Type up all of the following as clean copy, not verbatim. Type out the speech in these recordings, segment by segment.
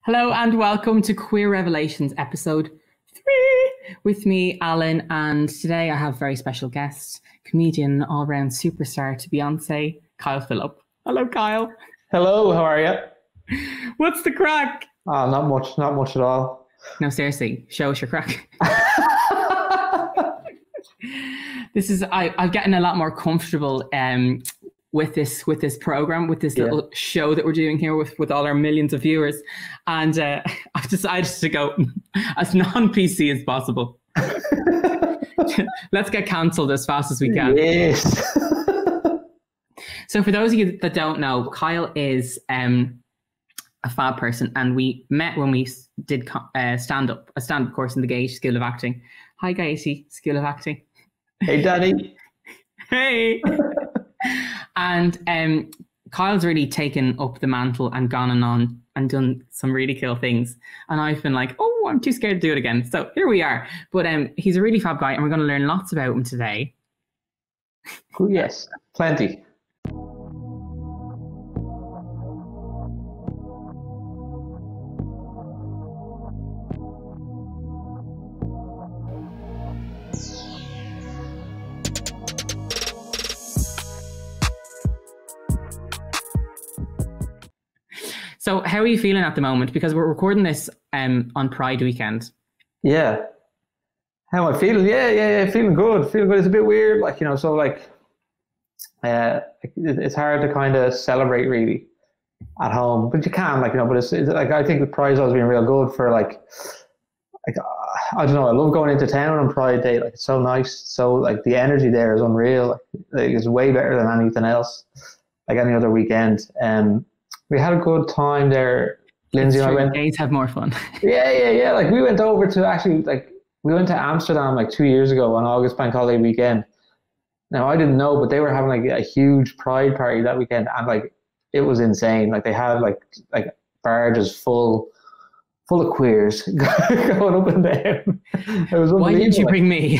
Hello and welcome to Queer Revelations episode 3 with me, Alan, and today I have a very special guest, comedian, all-round superstar to Beyonce, Kyle Phillip. Hello, Kyle. Hello, how are you? What's the crack? Oh, not much at all. No, seriously, show us your crack. I'm getting a lot more comfortable with this program, with this little show that we're doing here with all our millions of viewers, and I've decided to go as non-PC as possible. Let's get cancelled as fast as we can. Yes. So for those of you that don't know, Kyle is a fab person, and we met when we did a stand-up course in the Gaiety School of Acting. Hi, Gaiety School of Acting. Hey, Daddy. Hey. And Kyle's really taken up the mantle and gone on and done some really cool things. And I've been like, oh, I'm too scared to do it again. So here we are. But he's a really fab guy, and we're going to learn lots about him today. Oh, yes, plenty. So how are you feeling at the moment? Because we're recording this on Pride weekend. Yeah. How am I feeling? Yeah. Feeling good. It's a bit weird, it's hard to kind of celebrate really at home, but you can, but it's like, I think the Pride's always been real good for I don't know. I love going into town on Pride Day. It's so nice. So the energy there is unreal. It's way better than anything else, any other weekend. We had a good time there. Lindsay and I went. Gays have more fun. Yeah. We went over to we went to Amsterdam 2 years ago on August Bank Holiday weekend. Now I didn't know, but they were having a huge Pride party that weekend, and it was insane. They had barges full of queers going up and down. It was unbelievable. Why didn't you bring me?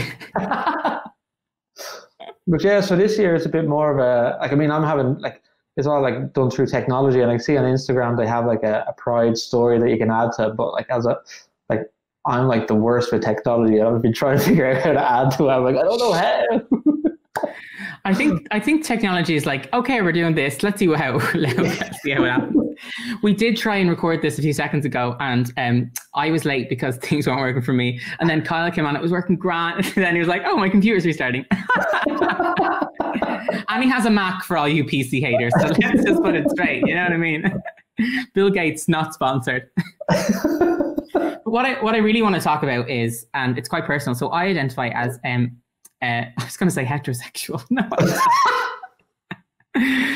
But yeah, so this year it's a bit more of a I'm having it's all done through technology, and I see on Instagram they have a Pride story that you can add to it. But I'm the worst with technology. I've been trying to figure out how to add to it. I'm I don't know how. I think technology is okay, we're doing this. Let's see how it happens. We did try and record this a few seconds ago, and I was late because things weren't working for me. And then Kyle came on; it was working grand. And then he was like, "Oh, my computer's restarting." And he has a Mac for all you PC haters. So let's just put it straight. You know what I mean? Bill Gates not sponsored. What I really want to talk about is, and it's quite personal. So I identify as I was going to say heterosexual. No.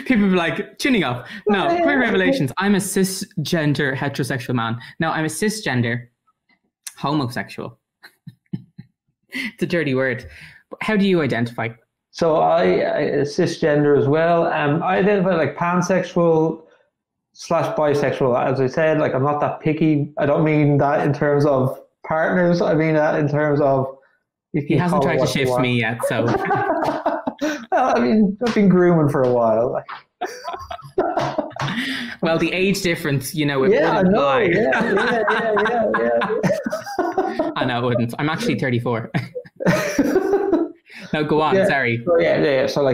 People be like, tuning up. No, Queer Revelations. I'm a cisgender heterosexual man. No, I'm a cisgender homosexual. It's a dirty word. How do you identify? So I cisgender as well. I identify pansexual / bisexual. As I said, I'm not that picky. I don't mean that in terms of partners. I mean that in terms of he hasn't tried to shift me yet, so. Well, I've been grooming for a while. Well, the age difference, it wouldn't lie. Yeah. I know it wouldn't. I'm actually 34. No, go on. Yeah. Sorry. So, yeah. So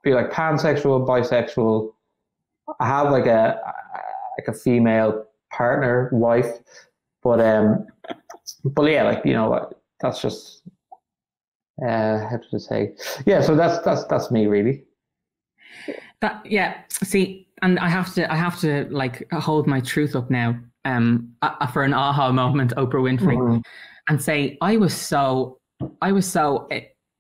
be pansexual, bisexual. I have a female partner, wife, but yeah, that's just how to say. Yeah, so that's me really. See, and I have to hold my truth up now for an aha moment, Oprah Winfrey, and say I was so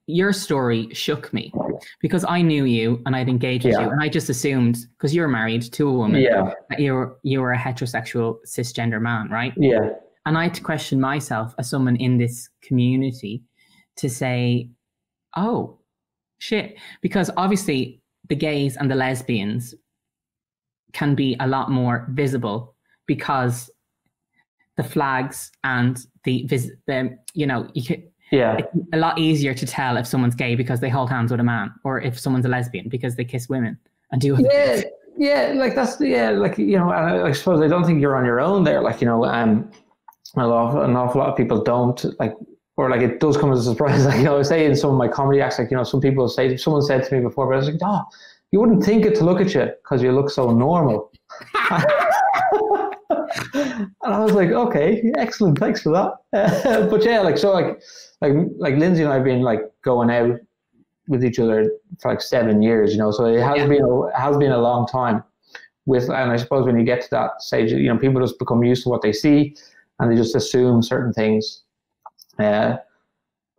your story shook me because I knew you and I'd engaged with you, and I just assumed, because you're married to a woman, that you were a heterosexual cisgender man, right? Yeah. And I had to question myself as someone in this community to say, oh, shit. Because obviously the gays and the lesbians can be a lot more visible because the flags and it's a lot easier to tell if someone's gay because they hold hands with a man, or if someone's a lesbian because they kiss women and do other things. Yeah, like that's like and I suppose I don't think you're on your own there. Like an awful lot of people don't like, or like it does come as a surprise. Like I say in some of my comedy acts, like some people say, someone said to me before, but I was like, oh, you wouldn't think it to look at you because you look so normal. And I was like, okay, excellent, thanks for that. But yeah, like Lindsay and I have been like going out with each other for like 7 years, so it has been a long time. And I suppose when you get to that stage, people just become used to what they see, and they just assume certain things. I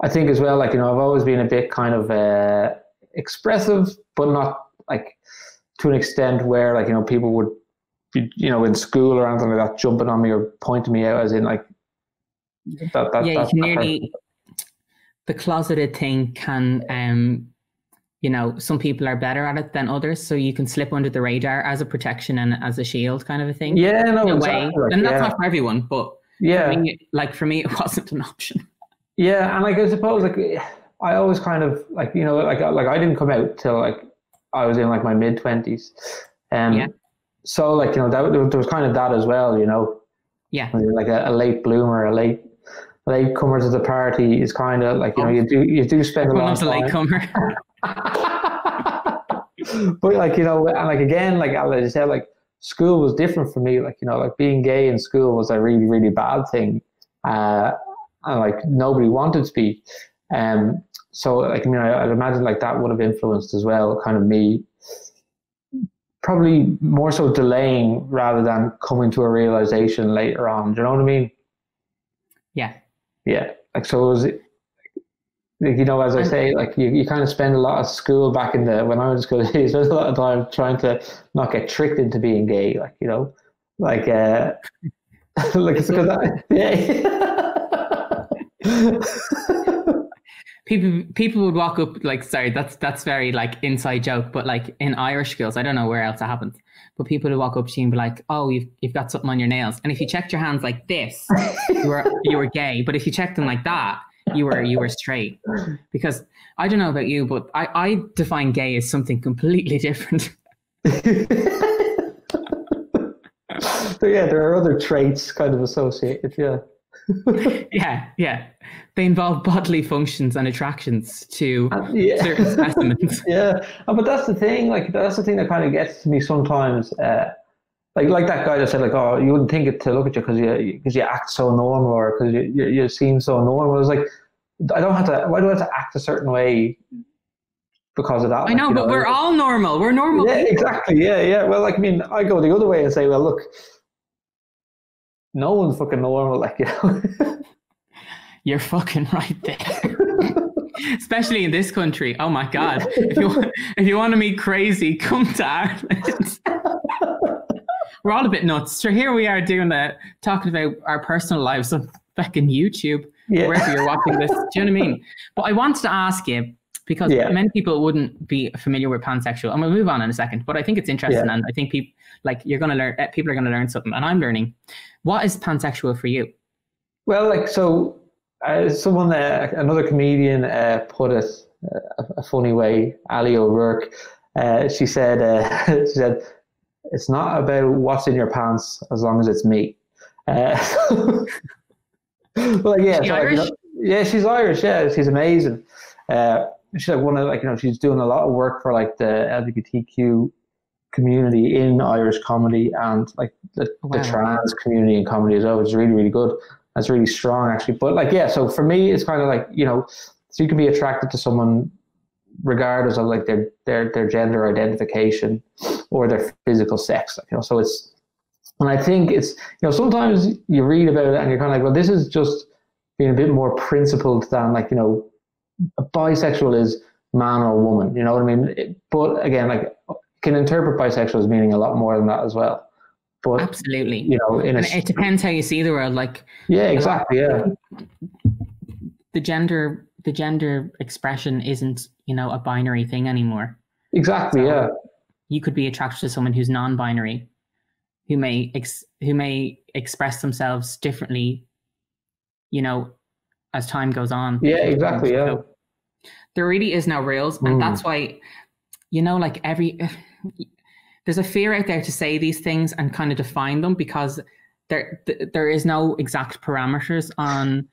think as well, like I've always been a bit kind of expressive, but not like to an extent where like people would be, in school or anything like that, jumping on me or pointing me out as in like that. Yeah, you can nearly. The closeted thing can, some people are better at it than others, so you can slip under the radar as a protection and as a shield, kind of a thing. Yeah, no, in a exactly. way, and that's not for everyone, but for me, it wasn't an option. Yeah, and like I suppose, like I always kind of like like I didn't come out till like I was in like my mid-20s, so like there was kind of that as well, Yeah, like a late bloomer, a late comer to the party is kind of like you do spend a long time. Late comer. But like and like again, like as I said, like school was different for me. Like like being gay in school was a really, really bad thing, and like nobody wanted to be. So like I'd imagine like that would have influenced as well, kind of me. Probably more so delaying rather than coming to a realization later on. Do you know what I mean? Yeah. Yeah. Like, so it was, like, as I say, like you kind of spend a lot of school back when I was in school, you spend a lot of time trying to not get tricked into being gay. Like, like, like it's because People would walk up like, sorry, that's very like inside joke, but like in Irish schools, I don't know where else it happens, but people would walk up to you and be like, oh, you've got something on your nails, and if you checked your hands like this, you were gay, but if you checked them like that, you were straight. Because I don't know about you, but I define gay as something completely different. So yeah, there are other traits kind of associated. Yeah. They involve bodily functions and attractions to certain specimens. Yeah, but that's the thing. Like that's the thing that kind of gets to me sometimes. Like that guy that said like, oh, you wouldn't think it to look at you because you act so normal or because you seem so normal. I was like, I don't have to. Why do I have to act a certain way because of that? I know, but we're all normal. We're normal. Yeah, people. Exactly. Yeah. Well, like I go the other way and say, well, look, no one's fucking normal. Like You're fucking right there. Especially in this country. Oh my God. If you want to meet crazy, come to Ireland. We're all a bit nuts. So here we are talking about our personal lives on fucking YouTube, wherever you're watching this. Do you know what I mean? But I wanted to ask you, because many people wouldn't be familiar with pansexual, and we'll move on in a second, but I think it's interesting, and I think people are going to learn something, and I'm learning. What is pansexual for you? Well, like, so someone, another comedian put it a funny way, Ali O'Rourke. She said, it's not about what's in your pants as long as it's me. Well, yeah, she's Irish? Yeah, she's Irish. Yeah, she's amazing. She's like one of she's doing a lot of work for like the LGBTQ community in Irish comedy and like the trans community in comedy as well, which is really, really good. That's really strong actually. But like, yeah, so for me, it's kind of like, so you can be attracted to someone regardless of like their gender identification or their physical sex, so it's, and I think it's, sometimes you read about it and you're kind of like, well, this is just being a bit more principled than like, a bisexual is man or woman, you know what I mean? But again, like, can interpret bisexual as meaning a lot more than that as well. But absolutely, it depends how you see the world. Like, yeah, exactly, yeah. The gender expression isn't, a binary thing anymore. Exactly, yeah. You could be attracted to someone who's non-binary, who may express themselves differently, as time goes on. Yeah, exactly, yeah. So there really is no rules, and that's why, like there's a fear out there to say these things and kind of define them, because there is no exact parameters on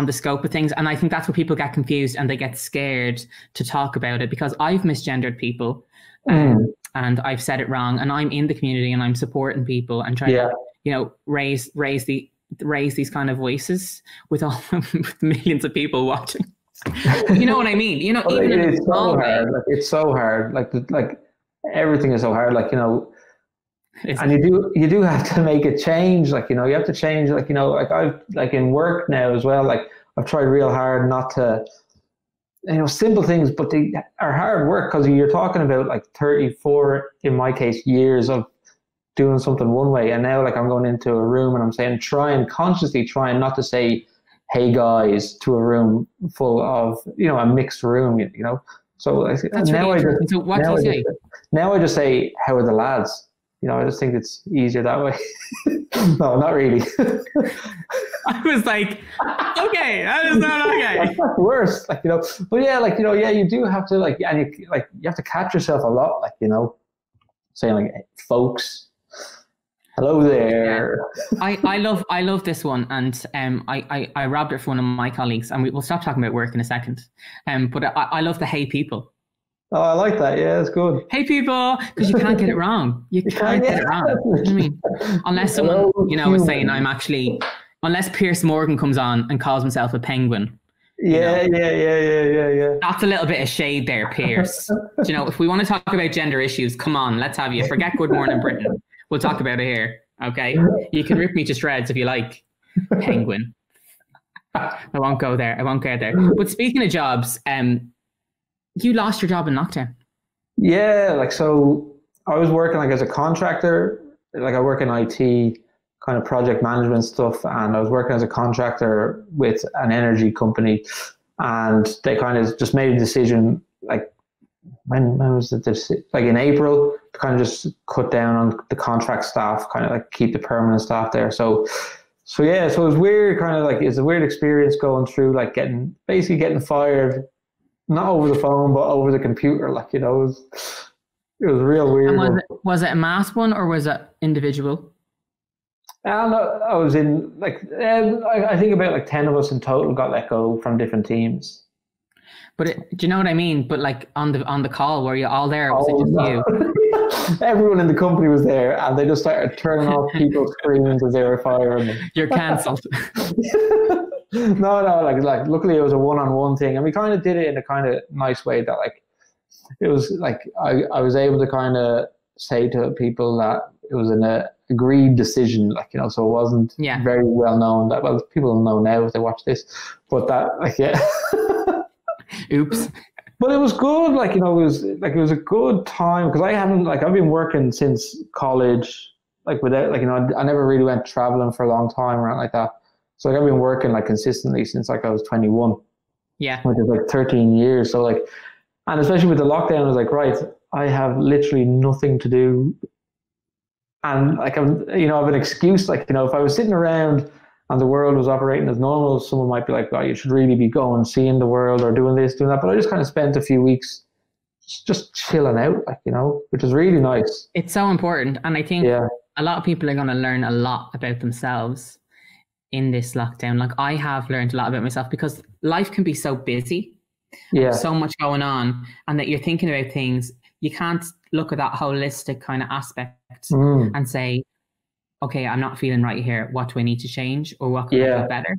the scope of things. And I think that's where people get confused and they get scared to talk about it, because I've misgendered people and I've said it wrong, and I'm in the community and I'm supporting people and trying to, you know, raise these kind of voices with all with millions of people watching. You know what I mean? You know, well, even it's so hard. Like, it's so hard. Like everything is so hard. Like, you know, and you do have to make a change. Like, you know, you have to change. Like, you know, like I've like in work now as well. Like I've tried real hard not to, you know, simple things, but they are hard work, because you're talking about like 34, in my case, years of doing something one way, and now like I'm going into a room and I'm saying, consciously trying not to say "hey guys" to a room full of, you know, a mixed room, you know. So that's now really interesting. So what do you say? Now I just say, "How are the lads?" You know, I just think it's easier that way. No, not really. I was like, okay, that is not okay. That's worse, like, you know. But yeah, like, you know, yeah, you do have to like, and you have to catch yourself a lot, like, you know, saying like, hey, folks, hello there. Yeah. I love this one, and I robbed it from one of my colleagues, and we'll stop talking about work in a second. But I love the "hey people." Oh, I like that. Yeah, it's good. Hey people, because you can't get it wrong. You can't get it wrong. You know what I mean? Unless someone, you know, is saying unless Piers Morgan comes on and calls himself a penguin. Yeah. That's a little bit of shade there, Piers. You know, if we want to talk about gender issues, come on, let's have you. Forget Good Morning Britain. We'll talk about it here. Okay? You can rip me to shreds if you like. Penguin. I won't go there. But speaking of jobs, you lost your job in lockdown. Yeah, like, so I was working like as a contractor, like I work in IT, kind of project management stuff, and I was working as a contractor with an energy company, and they kind of just made a decision, like when was it? Like in April, to kind of just cut down on the contract staff, kind of like keep the permanent staff there. So yeah, so it was weird, kind of like, it's a weird experience going through, like getting fired. Not over the phone, but over the computer. Like, you know, it was real weird. And was it a mass one or was it individual? I was in like, I think about like 10 of us in total got let go from different teams. But do you know what I mean? But like on the call, were you all there? Or was it just you? Everyone in the company was there, and they just started turning off people's screens as they were firing them. You're cancelled. No, like luckily it was a one-on-one thing, and we kind of did it in a kind of nice way that like, it was like I was able to kind of say to people that it was an agreed decision, like, you know, so it wasn't very well known that, well, people know now if they watch this, but that, like, yeah. Oops. But it was good, like, you know, it was a good time, because I've been working since college, like without, like, you know, I never really went traveling for a long time or anything like that. So like I've been working like consistently since like I was 21. Yeah. Which is like 13 years. So like, and especially with the lockdown, I was like, right, I have literally nothing to do. And like, I have an excuse, like, you know, if I was sitting around and the world was operating as normal, someone might be like, oh, you should really be going, seeing the world or doing this, doing that. But I just kind of spent a few weeks just chilling out, like, you know, which is really nice. It's so important. And I think a lot of people are going to learn a lot about themselves in this lockdown. Like, I have learned a lot about myself, because life can be so busy, so much going on, and that you're thinking about things. You can't look at that holistic kind of aspect and say, okay, I'm not feeling right here. What do I need to change, or what can I do better?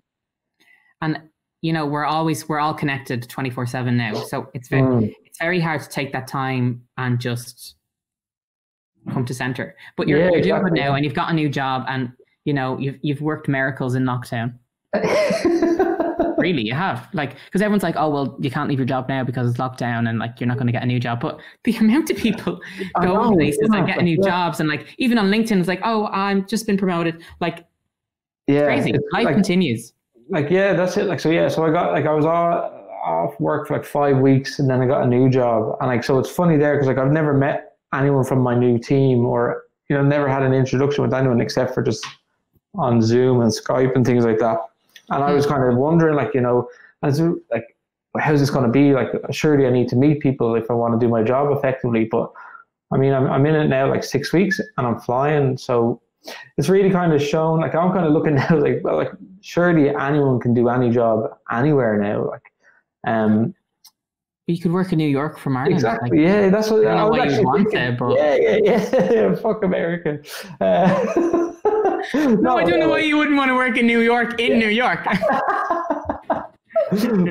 And, you know, we're all connected 24/7 now. So it's very hard to take that time and just come to center. But you're doing it now, and you've got a new job, and you know, you've worked miracles in lockdown. Really, you have. Like, because everyone's like, oh, well, you can't leave your job now because it's lockdown, and like, you're not going to get a new job. But the amount of people going places and getting new jobs, and like, even on LinkedIn, it's like, oh, I'm just been promoted. Like, it's crazy. Life continues. Like, yeah, that's it. Like, so I was off work for like 5 weeks, and then I got a new job. And like, so it's funny there, because like, I've never met anyone from my new team, or, you know, never had an introduction with anyone except for just on Zoom and Skype and things like that. And I was kind of wondering, like, you know, like, how's this going to be? Like, surely I need to meet people if I want to do my job effectively. But I mean, I'm in it now like 6 weeks, and I'm flying. So it's really kind of shown. Like I'm kind of looking now, like, well, like surely anyone can do any job anywhere now. Like, you could work in New York from Ireland. Exactly. Like, yeah, that's what I don't know why you want there, but yeah. Fuck American. No, I don't know why you wouldn't want to work in New York New York.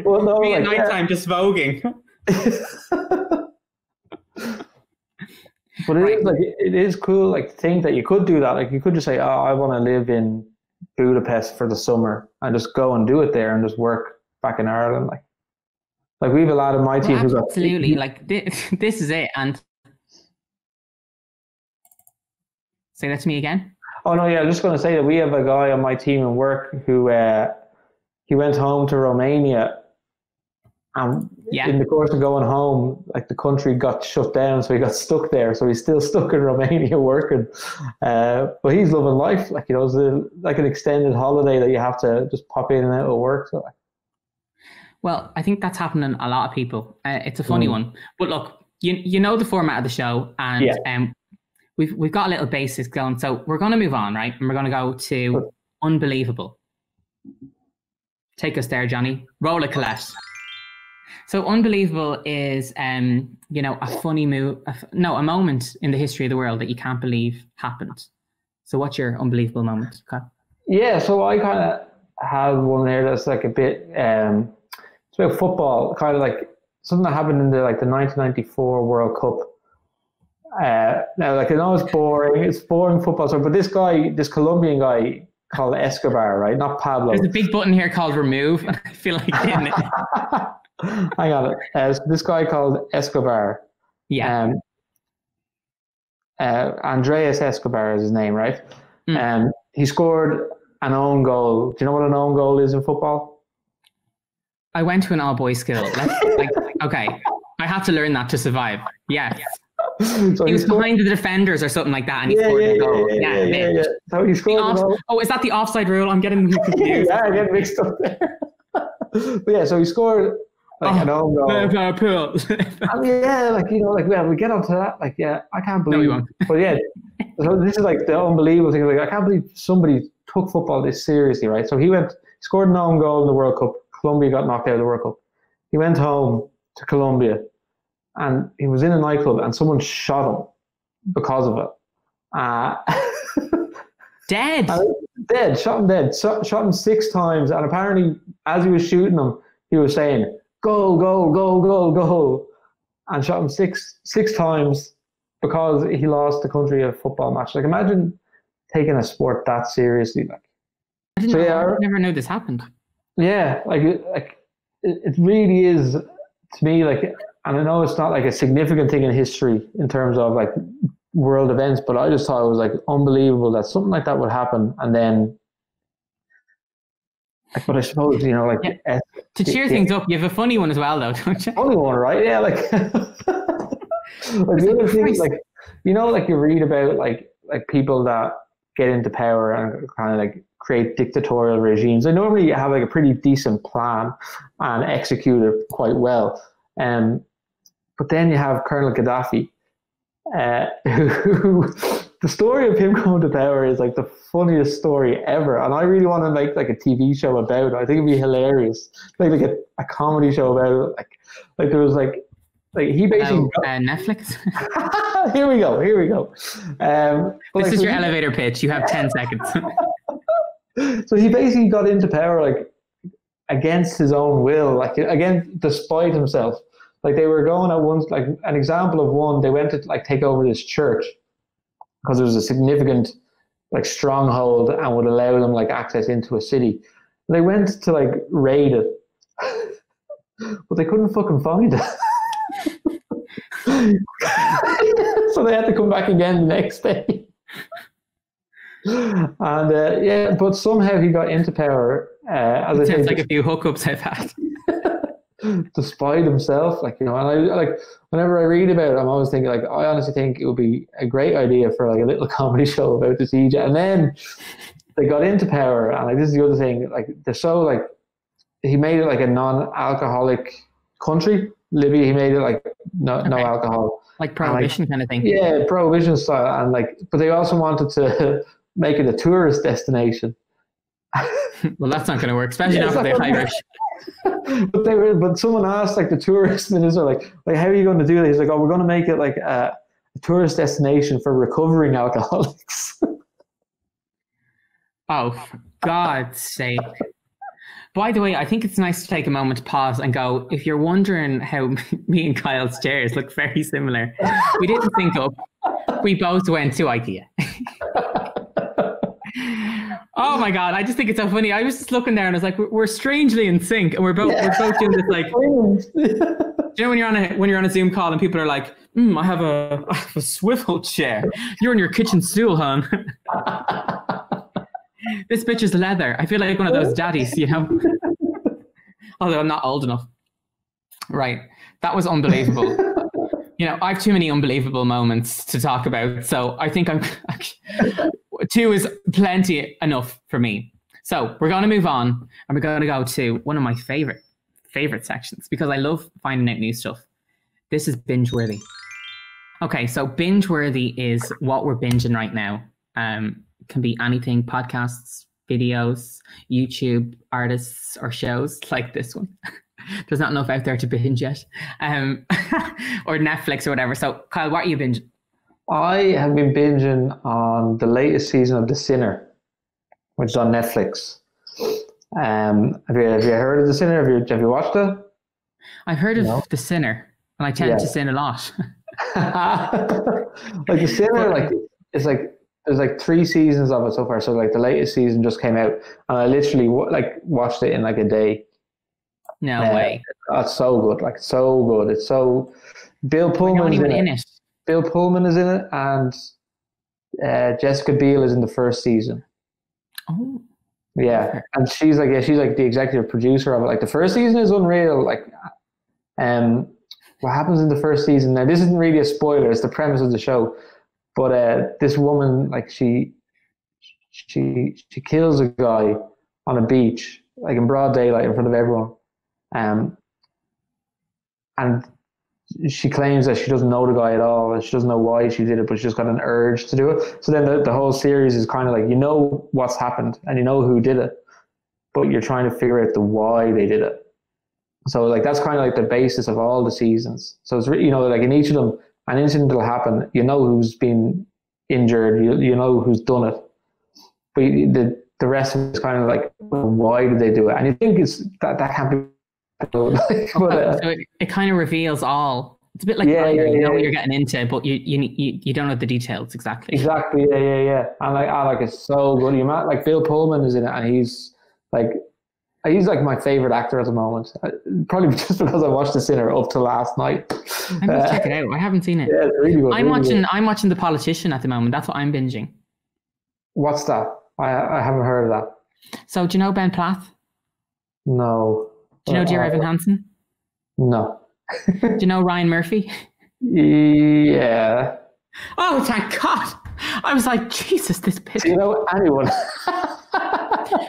Well, no, me at like, nighttime just voguing. But it is cool, like, to think that you could do that. Like, you could just say, "Oh, I want to live in Budapest for the summer," and just go and do it there, and just work back in Ireland. Like we have a lot of my team who got absolutely like this is it. And say that to me again. Oh no, yeah, I'm just going to say that we have a guy on my team in work who he went home to Romania. And in the course of going home, like the country got shut down, so he got stuck there. So he's still stuck in Romania working, but he's loving life. Like, you know, it's like an extended holiday that you have to just pop in and out of work. So, well, I think that's happening a lot of people. It's a funny one, but look, you know the format of the show, and we've got a little basis going. So we're going to move on, right? And we're going to go to unbelievable. Take us there, Johnny. Roll a Colette. So unbelievable is, you know, a funny a moment in the history of the world that you can't believe happened. So what's your unbelievable moment? Okay. Yeah, so I kind of have one there that's like a bit, it's about football, kind of like something that happened in the 1994 World Cup. Now, like, I know it's boring football, so, but this Colombian guy called Escobar, right? Not Pablo. There's a big button here called remove, and I feel like hitting it. Hang on. This guy called Escobar. Yeah. Andreas Escobar is his name, right? He scored an own goal. Do you know what an own goal is in football? I went to an all-boys school. Okay. I had to learn that to survive. Yes. So he was behind the defenders or something like that, and he scored a goal. Yeah. So he scored a goal. Is that the offside rule? I'm getting confused. Yeah, I get mixed up there. But yeah, so he scored an own goal. I mean, we get onto that. Like, yeah, I can't believe. No, you won't. But yeah, so this is like the unbelievable thing. Like, I can't believe somebody took football this seriously, right? So he scored an own goal in the World Cup. Colombia got knocked out of the World Cup. He went home to Colombia, and he was in a nightclub, and someone shot him because of it. Dead. Shot him dead. Shot him 6 times, and apparently, as he was shooting him, he was saying, "Go, go, go, go, go," and shot him six times because he lost the country a football match. Like, imagine taking a sport that seriously. Like, I never knew this happened. Yeah, it really is, to me, like, and I know it's not like a significant thing in history in terms of like world events, but I just thought it was like unbelievable that something like that would happen. And then, but I suppose, you know, like, to cheer things up, you have a funny one as well, though, don't you? Funny one, right? Yeah, like, the other thing, like, you know, like, you read about like people that get into power and kind of like create dictatorial regimes. They normally have like a pretty decent plan and execute it quite well. But then you have Colonel Gaddafi, who the story of him coming to power is like the funniest story ever. And I really want to make like a TV show about it. I think it'd be hilarious. Like a comedy show about it. Like there was like he basically Netflix. Here we go. This is your elevator pitch. You have 10 seconds. So he basically got into power like against his own will, like again, despite himself. Like, they were going at once, like an example of one, they went to like take over this church because it was a significant like stronghold and would allow them like access into a city. And they went to like raid it, but they couldn't fucking find it. So they had to come back again the next day. And but somehow he got into power. As it sounds like a few hookups I've had. Despite himself, like, you know, and I like whenever I read about it, I'm always thinking like, I honestly think it would be a great idea for like a little comedy show about the siege. And then they got into power, and like, this is the other thing, like, they're so like, he made it like a non-alcoholic country. Libya, he made it like no alcohol. Like prohibition kind of thing. Yeah, prohibition style, and like, but they also wanted to make it a tourist destination. Well, that's not going to work, especially not for the Irish. But someone asked like the tourist minister, like how are you going to do that? He's like, oh, we're going to make it like a tourist destination for recovering alcoholics. Oh, for God's sake. By the way, I think it's nice to take a moment to pause and go, if you're wondering how me and Kyle's chairs look very similar, we didn't sync up. We both went to IKEA. Oh my God, I just think it's so funny. I was just looking there and I was like, we're strangely in sync, and we're both doing this like, do you know when you're on a Zoom call and people are like, I have a swivel chair. You're on your kitchen stool, hon. This bitch is leather. I feel like one of those daddies, you know? Although I'm not old enough. Right. That was unbelievable. You know, I have too many unbelievable moments to talk about. So I think 2 is plenty enough for me. So we're going to move on, and we're going to go to one of my favorite sections, because I love finding out new stuff. This is Binge-worthy. Okay, so Binge-worthy is what we're binging right now. Can be anything: podcasts, videos, YouTube, artists, or shows like this one. There's not enough out there to binge yet. Or Netflix or whatever. So Kyle, what are you binging? I have been binging on the latest season of The Sinner, which is on Netflix. Have you heard of The Sinner? Have you watched it? I've heard of The Sinner, and I tend to sin a lot. Like The Sinner, like it's like there's like 3 seasons of it so far. So like the latest season just came out, and I literally watched it in like a day. No way! It's so good, like so good. It's so Bill Pullman in it. Bill Pullman is in it, and Jessica Biel is in the first season. Oh, yeah, and she's like the executive producer of it. Like the first season is unreal. Like, what happens in the first season? Now this isn't really a spoiler; it's the premise of the show. But this woman, like she kills a guy on a beach, like in broad daylight in front of everyone, and she claims that she doesn't know the guy at all, and she doesn't know why she did it, but she just got an urge to do it. So then the whole series is kind of like, you know what's happened and you know who did it, but you're trying to figure out the why they did it. So like that's kind of like the basis of all the seasons. So it's really, you know, like in each of them, an incident will happen. You know who's been injured. You know who's done it. But the rest of it is kind of like, why did they do it? And you think that can't be. So it kind of reveals all. It's a bit like you know what you're getting into, but you don't know the details exactly. Exactly. Yeah. And like it's so good. You might like Bill Pullman is in it, and he's like my favorite actor at the moment. Probably just because I watched The Sinner up to last night. I must check it out. I haven't seen it. Yeah, it's really good. I'm watching The Politician at the moment. That's what I'm binging. What's that? I haven't heard of that. So do you know Ben Platt? No. Do you know Dear Evan Hansen? No. Do you know Ryan Murphy? Yeah. Oh, thank God. I was like, Jesus, this bitch. Do you know anyone?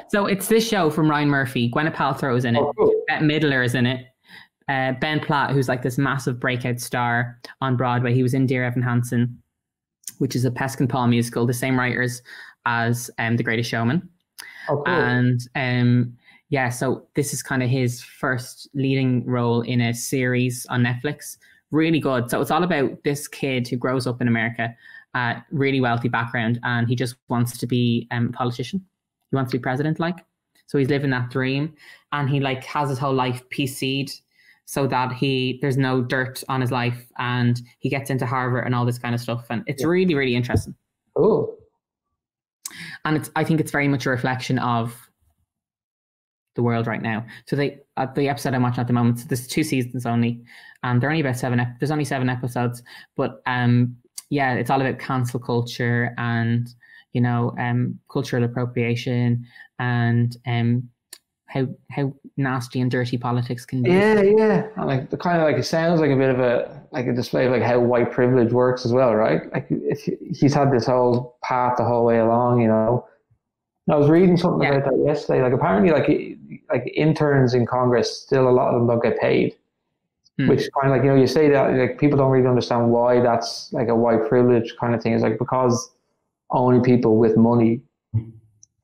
So it's this show from Ryan Murphy. Gwyneth Paltrow is in it. Oh, cool. Bette Midler is in it. Ben Platt, who's like this massive breakout star on Broadway. He was in Dear Evan Hansen, which is a Peskin and Paul musical, the same writers as The Greatest Showman. Oh, cool. And yeah, so this is kind of his first leading role in a series on Netflix. Really good. So it's all about this kid who grows up in America, really wealthy background, and he just wants to be a politician. He wants to be president, like. So he's living that dream, and he like has his whole life PC'd so that there's no dirt on his life, and he gets into Harvard and all this kind of stuff. And it's really, really interesting. Oh. And I think it's very much a reflection of the world right now. So the episode I'm watching at the moment, so there's 2 seasons only, and they're only about there's only 7 episodes, but yeah, it's all about cancel culture and, you know, cultural appropriation and how nasty and dirty politics can be. Yeah. And like the kind of like, it sounds like a bit of a display of like how white privilege works as well, right? Like if he's had this whole path the whole way along, you know. I was reading something about that yesterday. Like apparently, like interns in Congress, still a lot of them don't get paid. which kind of like, you say that like people don't really understand why that's like a white privilege kind of thing. It's like because only people with money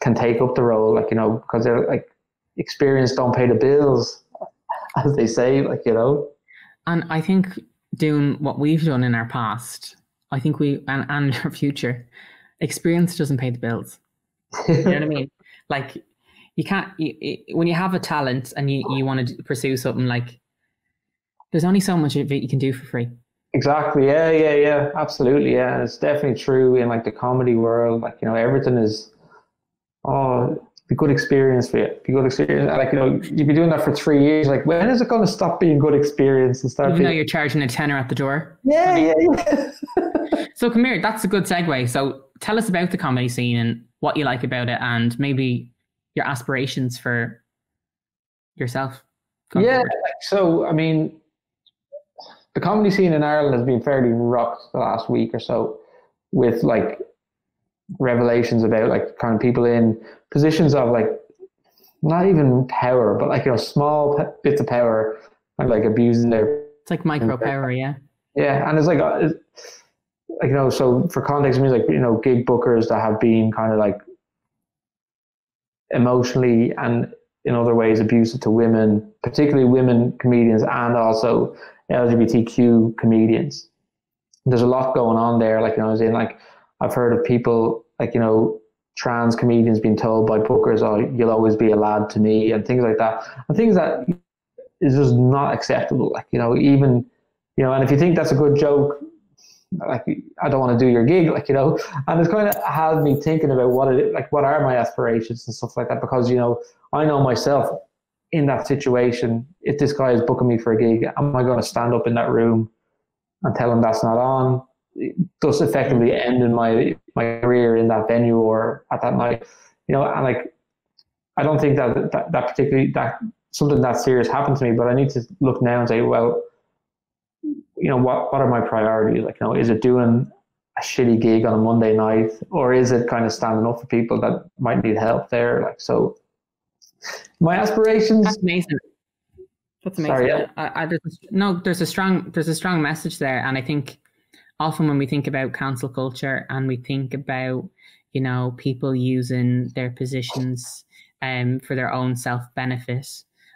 can take up the role, like, because they're like experience don't pay the bills, as they say, like, And I think doing what we've done in our past, I think and our future, experience doesn't pay the bills. You know what I mean? Like, you can't, when you have a talent and you want to pursue something, like, there's only so much of it you can do for free. Exactly. Yeah. Absolutely. Yeah. And it's definitely true in like the comedy world. Like, everything is, be good experience for you. Be good experience. Like, you've been doing that for 3 years. Like, when is it going to stop being good experience and start? Even though you're charging a tenner at the door. Yeah. So come here. That's a good segue. So tell us about the comedy scene and what you like about it, and maybe your aspirations for yourself. Yeah. So, I mean, the comedy scene in Ireland has been fairly rocked the last week or so, with like revelations about like kind of people in positions of like not even power, but like small bits of power and like abusing their. It's like micro power, yeah. Yeah, and it's like so for context, it means like gig bookers that have been kind of like emotionally and in other ways abusive to women, particularly women comedians and also LGBTQ comedians. There's a lot going on there. Like, as in like, I've heard of people like, trans comedians being told by bookers, "Oh, you'll always be a lad to me," and things like that. And things that is just not acceptable. Like, even, and if you think that's a good joke, like, I don't want to do your gig, like, and it's kind of had me thinking about what are my aspirations and stuff like that, because, I know myself in that situation. If this guy is booking me for a gig, am I going to stand up in that room and tell him that's not on? Thus effectively ending my career in that venue or at that night, and like, I don't think that particularly that something that serious happened to me, but I need to look now and say, well, what are my priorities? Like, is it doing a shitty gig on a Monday night, or is it kind of standing up for people that might need help there? Like, so my aspirations. That's amazing. That's amazing. Sorry, yeah. There's a strong message there, and I think often when we think about cancel culture and we think about people using their positions for their own self-benefit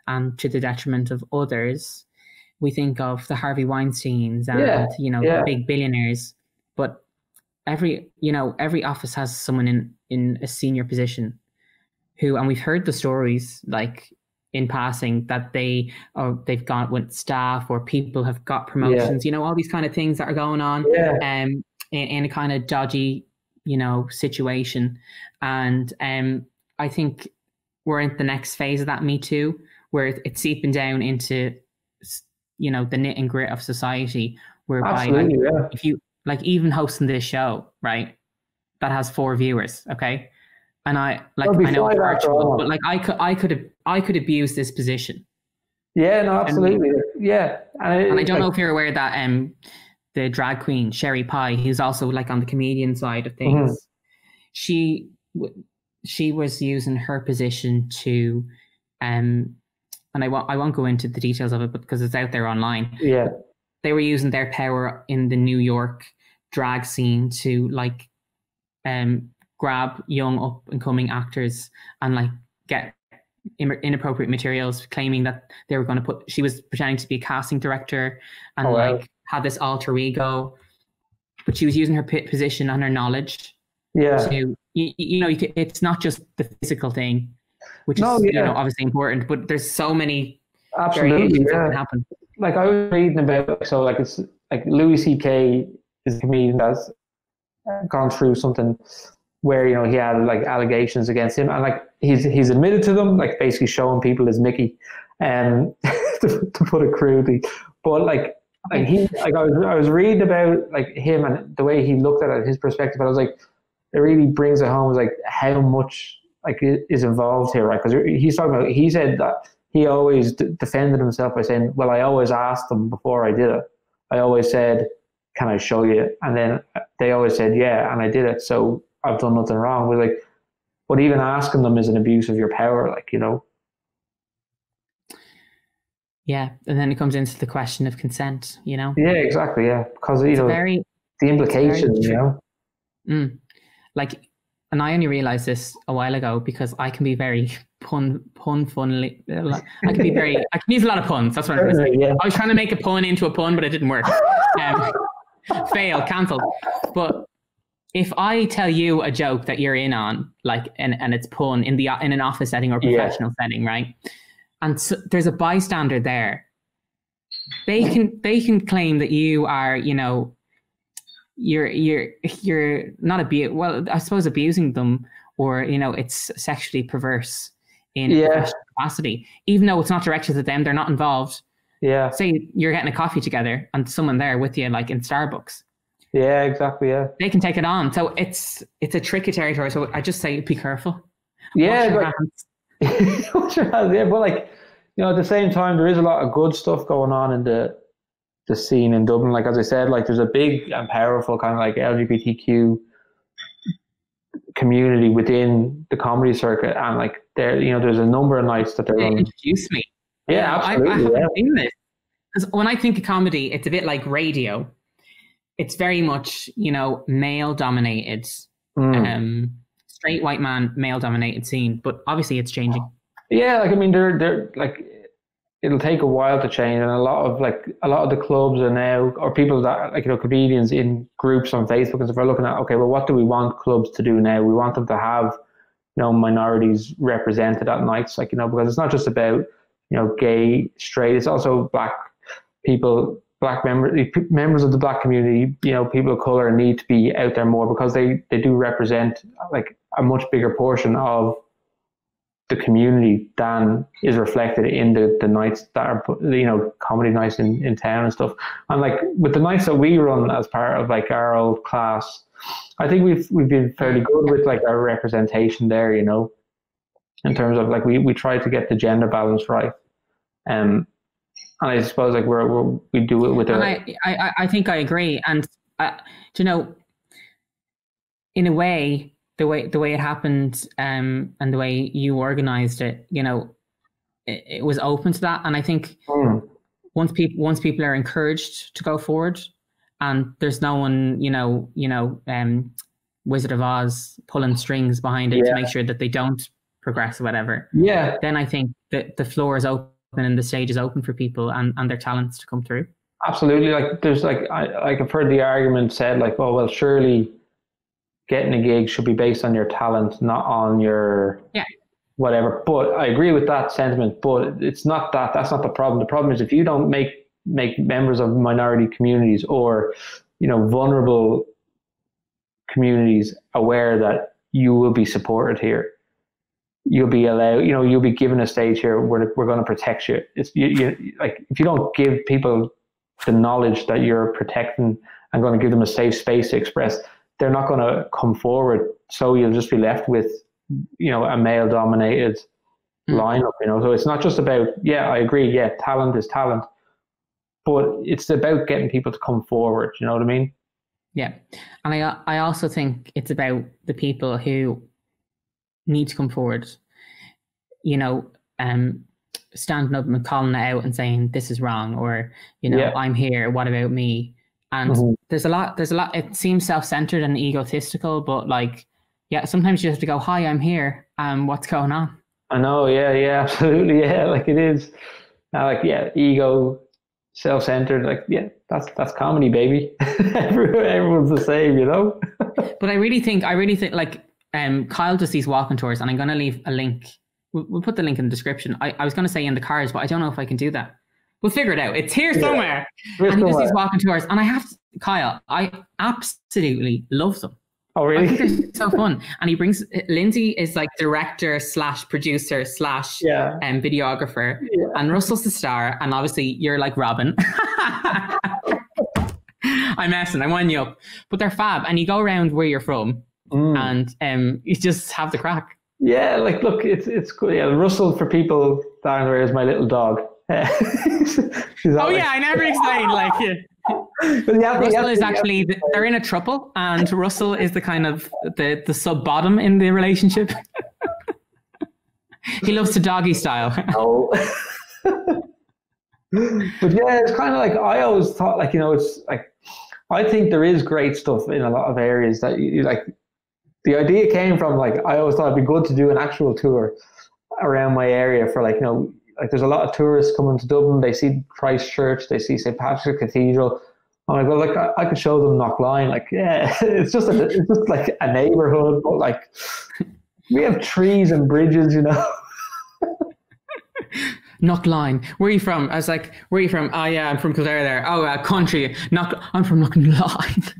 and to the detriment of others, we think of the Harvey Weinsteins and big billionaires. But every office has someone in a senior position who, and we've heard the stories like in passing that they've gone with staff, or people have got promotions, all these kind of things that are going on in a kind of dodgy, situation. And I think we're in the next phase of that Me Too, where it's seeping down into, the knit and grit of society, whereby if you like even hosting this show, right, that has 4 viewers, okay? And I know it's virtual, but like I could abuse this position. Yeah, no, absolutely. Yeah. And I don't know if you're aware that the drag queen Sherry Pie, who's also like on the comedian side of things, she was using her position to and I won't go into the details of it, but because it's out there online. Yeah. They were using their power in the New York drag scene to like grab young up and coming actors and like get inappropriate materials, claiming that they were going to she was pretending to be a casting director and like had this alter ego, but she was using her position and her knowledge to it's not just the physical thing, which is obviously important, but there's so many variations that can happen. Like, I was reading about, so like, it's like Louis C.K. is a comedian that's gone through something where he had like allegations against him, and like he's admitted to them, like basically showing people his Mickey, to put it crudely. But like he, like I was reading about like him and the way he looked at it, his perspective, and I was like, it really brings it home, like how much like is involved here, right? Because he said that he always defended himself by saying, well, I always asked them before I did it. I always said, can I show you? And then they always said, yeah, and I did it. So I've done nothing wrong. We're like, but even asking them is an abuse of your power, like, Yeah, and then it comes into the question of consent, you know? Yeah, exactly. Yeah, because It's a very, the it's a very implication, you know. like, and I only realized this a while ago because I can be very funnily. I can use a lot of puns. That's what I'm trying to say. Yeah. I was trying to make a pun into a pun, but it didn't work. Fail, cancelled. But if I tell you a joke that you're in on, like, and it's pun in an office setting or professional setting, right? And so there's a bystander there. They can claim that you are, you know, you're not I suppose abusing them, or, you know, it's sexually perverse in a professional capacity, even though it's not directed at them. They're not involved. Yeah. Say you're getting a coffee together and someone there with you, like in Starbucks. Yeah, exactly. Yeah. They can take it on. So it's a tricky territory. So I just say be careful. Yeah. Yeah, but like, you know, at the same time, there is a lot of good stuff going on in the scene in Dublin. Like, as I said, like, there's a big and powerful kind of like LGBTQ community within the comedy circuit, and like, there, you know, there's a number of nights that they're running. Introduce me. Yeah, absolutely. I haven't seen this, because when I think of comedy, it's a bit like radio. It's very much, you know, male dominated, straight white man, male dominated scene, but obviously it's changing. Yeah, like, I mean, they're like, it'll take a while to change, and a lot of the clubs are now, or people that, like, you know, comedians in groups on Facebook and stuff are looking at, okay, well, what do we want clubs to do now? We want them to have, you know, minorities represented at nights, like, you know, because it's not just about, you know, gay, straight, it's also black people, members of the black community, you know, people of color need to be out there more, because they do represent like a much bigger portion of the community than is reflected in the nights that are, you know, comedy nights in town and stuff. And like, with the nights that we run as part of like our old class, I think we've been fairly good with like our representation there, you know, in terms of like, we try to get the gender balance right. And I suppose like we do it with I think I agree. And you know, in a way, the way it happened, and the way you organized it, you know, it was open to that. And I think once people are encouraged to go forward, and there's no one, Wizard of Oz pulling strings behind it to make sure that they don't progress or whatever. Yeah. Then I think that the floor is open and the stage is open for people and their talents to come through. Absolutely. Like, there's like, I've heard the argument said like, oh, well, surely getting a gig should be based on your talent, not on your whatever. But I agree with that sentiment, but it's not that. That's not the problem. The problem is if you don't make members of minority communities or, you know, vulnerable communities aware that you will be supported here, you'll be allowed, you know, you'll be given a stage here where we're going to protect you. It's you like, if you don't give people the knowledge that you're protecting and going to give them a safe space to express, they're not going to come forward. So you'll just be left with, you know, a male dominated lineup, you know. So it's not just about, I agree, talent is talent, but it's about getting people to come forward, you know what I mean? Yeah. And I also think it's about the people who need to come forward, you know, standing up and calling it out and saying this is wrong, or, you know, I'm here, what about me? And there's a lot, it seems self-centered and egotistical, but like, sometimes you have to go, hi, I'm here, what's going on? I know, absolutely, like it is, like, ego, self-centered, like, that's comedy, baby. Everyone's the same, you know. But I really think like, Kyle does these walking tours, and I'm going to leave a link. We'll put the link in the description. I was going to say in the cards, but I don't know if I can do that. We'll figure it out. It's here somewhere. And he does these walking tours, and Kyle, I absolutely love them. Oh, really? I think they're so fun. And he brings, Lindsay is like director / producer / videographer, and Russell's the star, and obviously you're like Robin. I'm messing, I'm winding you up. But they're fab, and you go around where you're from, and you just have the crack. Yeah, like, look, it's cool. Yeah, Russell, for people down there, is my little dog. I never explained, like, Russell is actually, they're in a throuple, and Russell is the kind of the sub-bottom in the relationship. He loves to doggy style. Oh. But yeah, it's kind of like I always thought, like, it's like I think there is great stuff in a lot of areas that you like. The idea came from, like, I always thought it'd be good to do an actual tour around my area for, like, like there's a lot of tourists coming to Dublin. They see Christchurch, they see St. Patrick's Cathedral. I'm like, well, like I could show them Knockline. Like, yeah, it's just like a neighborhood, but like we have trees and bridges, Knockline. Where are you from? I was like, where are you from? Oh yeah, I'm from Kildare there. Oh, country. I'm from Knockline.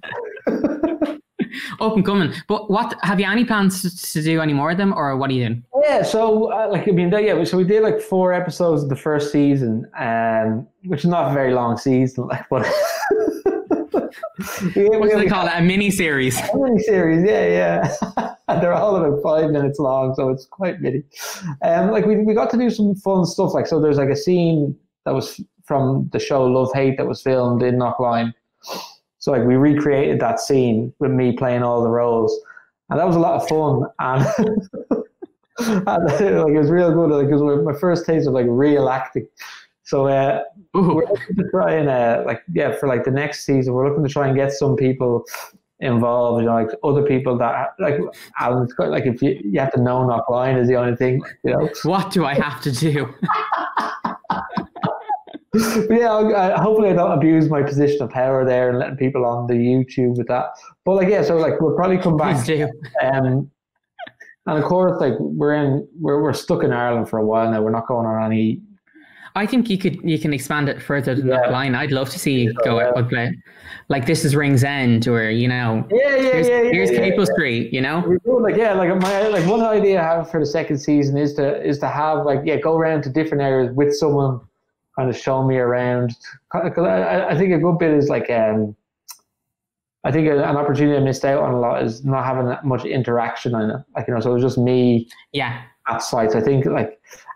Up and coming. But what have you any plans to do any more of them, or what are you doing? Yeah, so so we did like 4 episodes of the first season, which is not a very long season, like, but what do they call it? A mini series. A mini series, yeah. And they're all about 5 minutes long, so it's quite mini. Like we got to do some fun stuff. Like, so there's like a scene that was from the show Love Hate that was filmed in Knockline. So like we recreated that scene with me playing all the roles, and that was a lot of fun. And, and like it was real good. Like it was my first taste of like real acting. So we're looking to try and for like the next season, we're looking to try and get some people involved. Like other people that like Alan's got, like if you have to know Knockline is the only thing. What do I have to do? But yeah, hopefully I don't abuse my position of power there and letting people on the YouTube with that. But like, yeah, so like we'll probably come back. Please do. And of course, like we're stuck in Ireland for a while now. We're not going on any. I think you can expand it further than that line. I'd love to see you go out and play. Like this is Ring's End, or here's Capel Street. Like one idea I have for the second season is to have go around to different areas with someone, kind of show me around. I think a good bit is like I think an opportunity I missed out on a lot is not having that much interaction on it. Like, so it was just me at sites. I think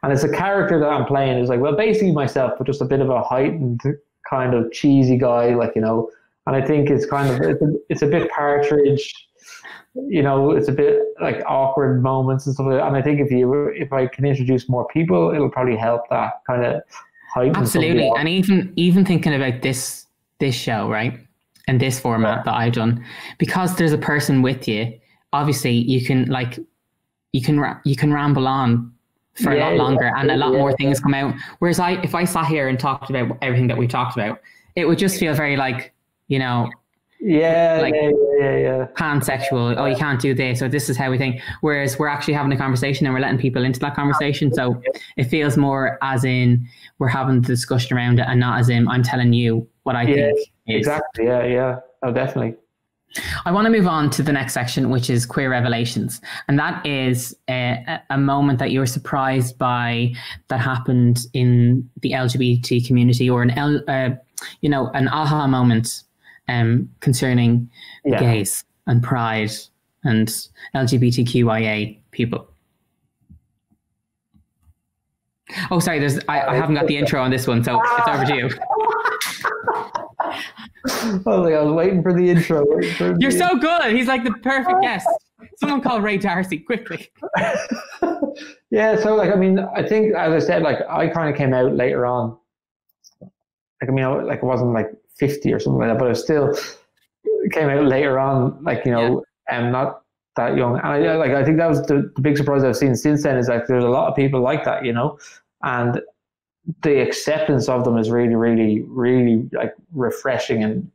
and it's a character that I'm playing is basically myself, but just a bit of a heightened kind of cheesy guy, and I think it's kind of, it's a bit Partridge, it's a bit like awkward moments and stuff like that. And I think if I can introduce more people, it'll probably help that kind of heighten. Absolutely. And even thinking about this show, right? And this format that I've done, because there's a person with you, obviously you can ramble on for a lot longer and a lot more things come out. Whereas if I sat here and talked about everything that we talked about, it would just feel very pansexual. Oh, you can't do this, or this is how we think. Whereas we're actually having a conversation and we're letting people into that conversation. So it feels more as in we're having the discussion around it and not as in I'm telling you what I think is. Exactly. Yeah. Oh, definitely. I want to move on to the next section, which is queer revelations. And that is a moment that you were surprised by that happened in the LGBT community, or an aha moment concerning the gays and pride and LGBTQIA people. Oh, sorry, I haven't got the intro on this one, so it's over to you. I was waiting for the intro. You're so good. He's like the perfect guest. Someone call Ray Darcy quickly. Yeah, so I think, as I said, I kind of came out later on. It wasn't 50 or something like that, but I still came out later on, I'm not that young. And I think that was the big surprise I've seen since then, is there's a lot of people like that, and the acceptance of them is really, really, really refreshing and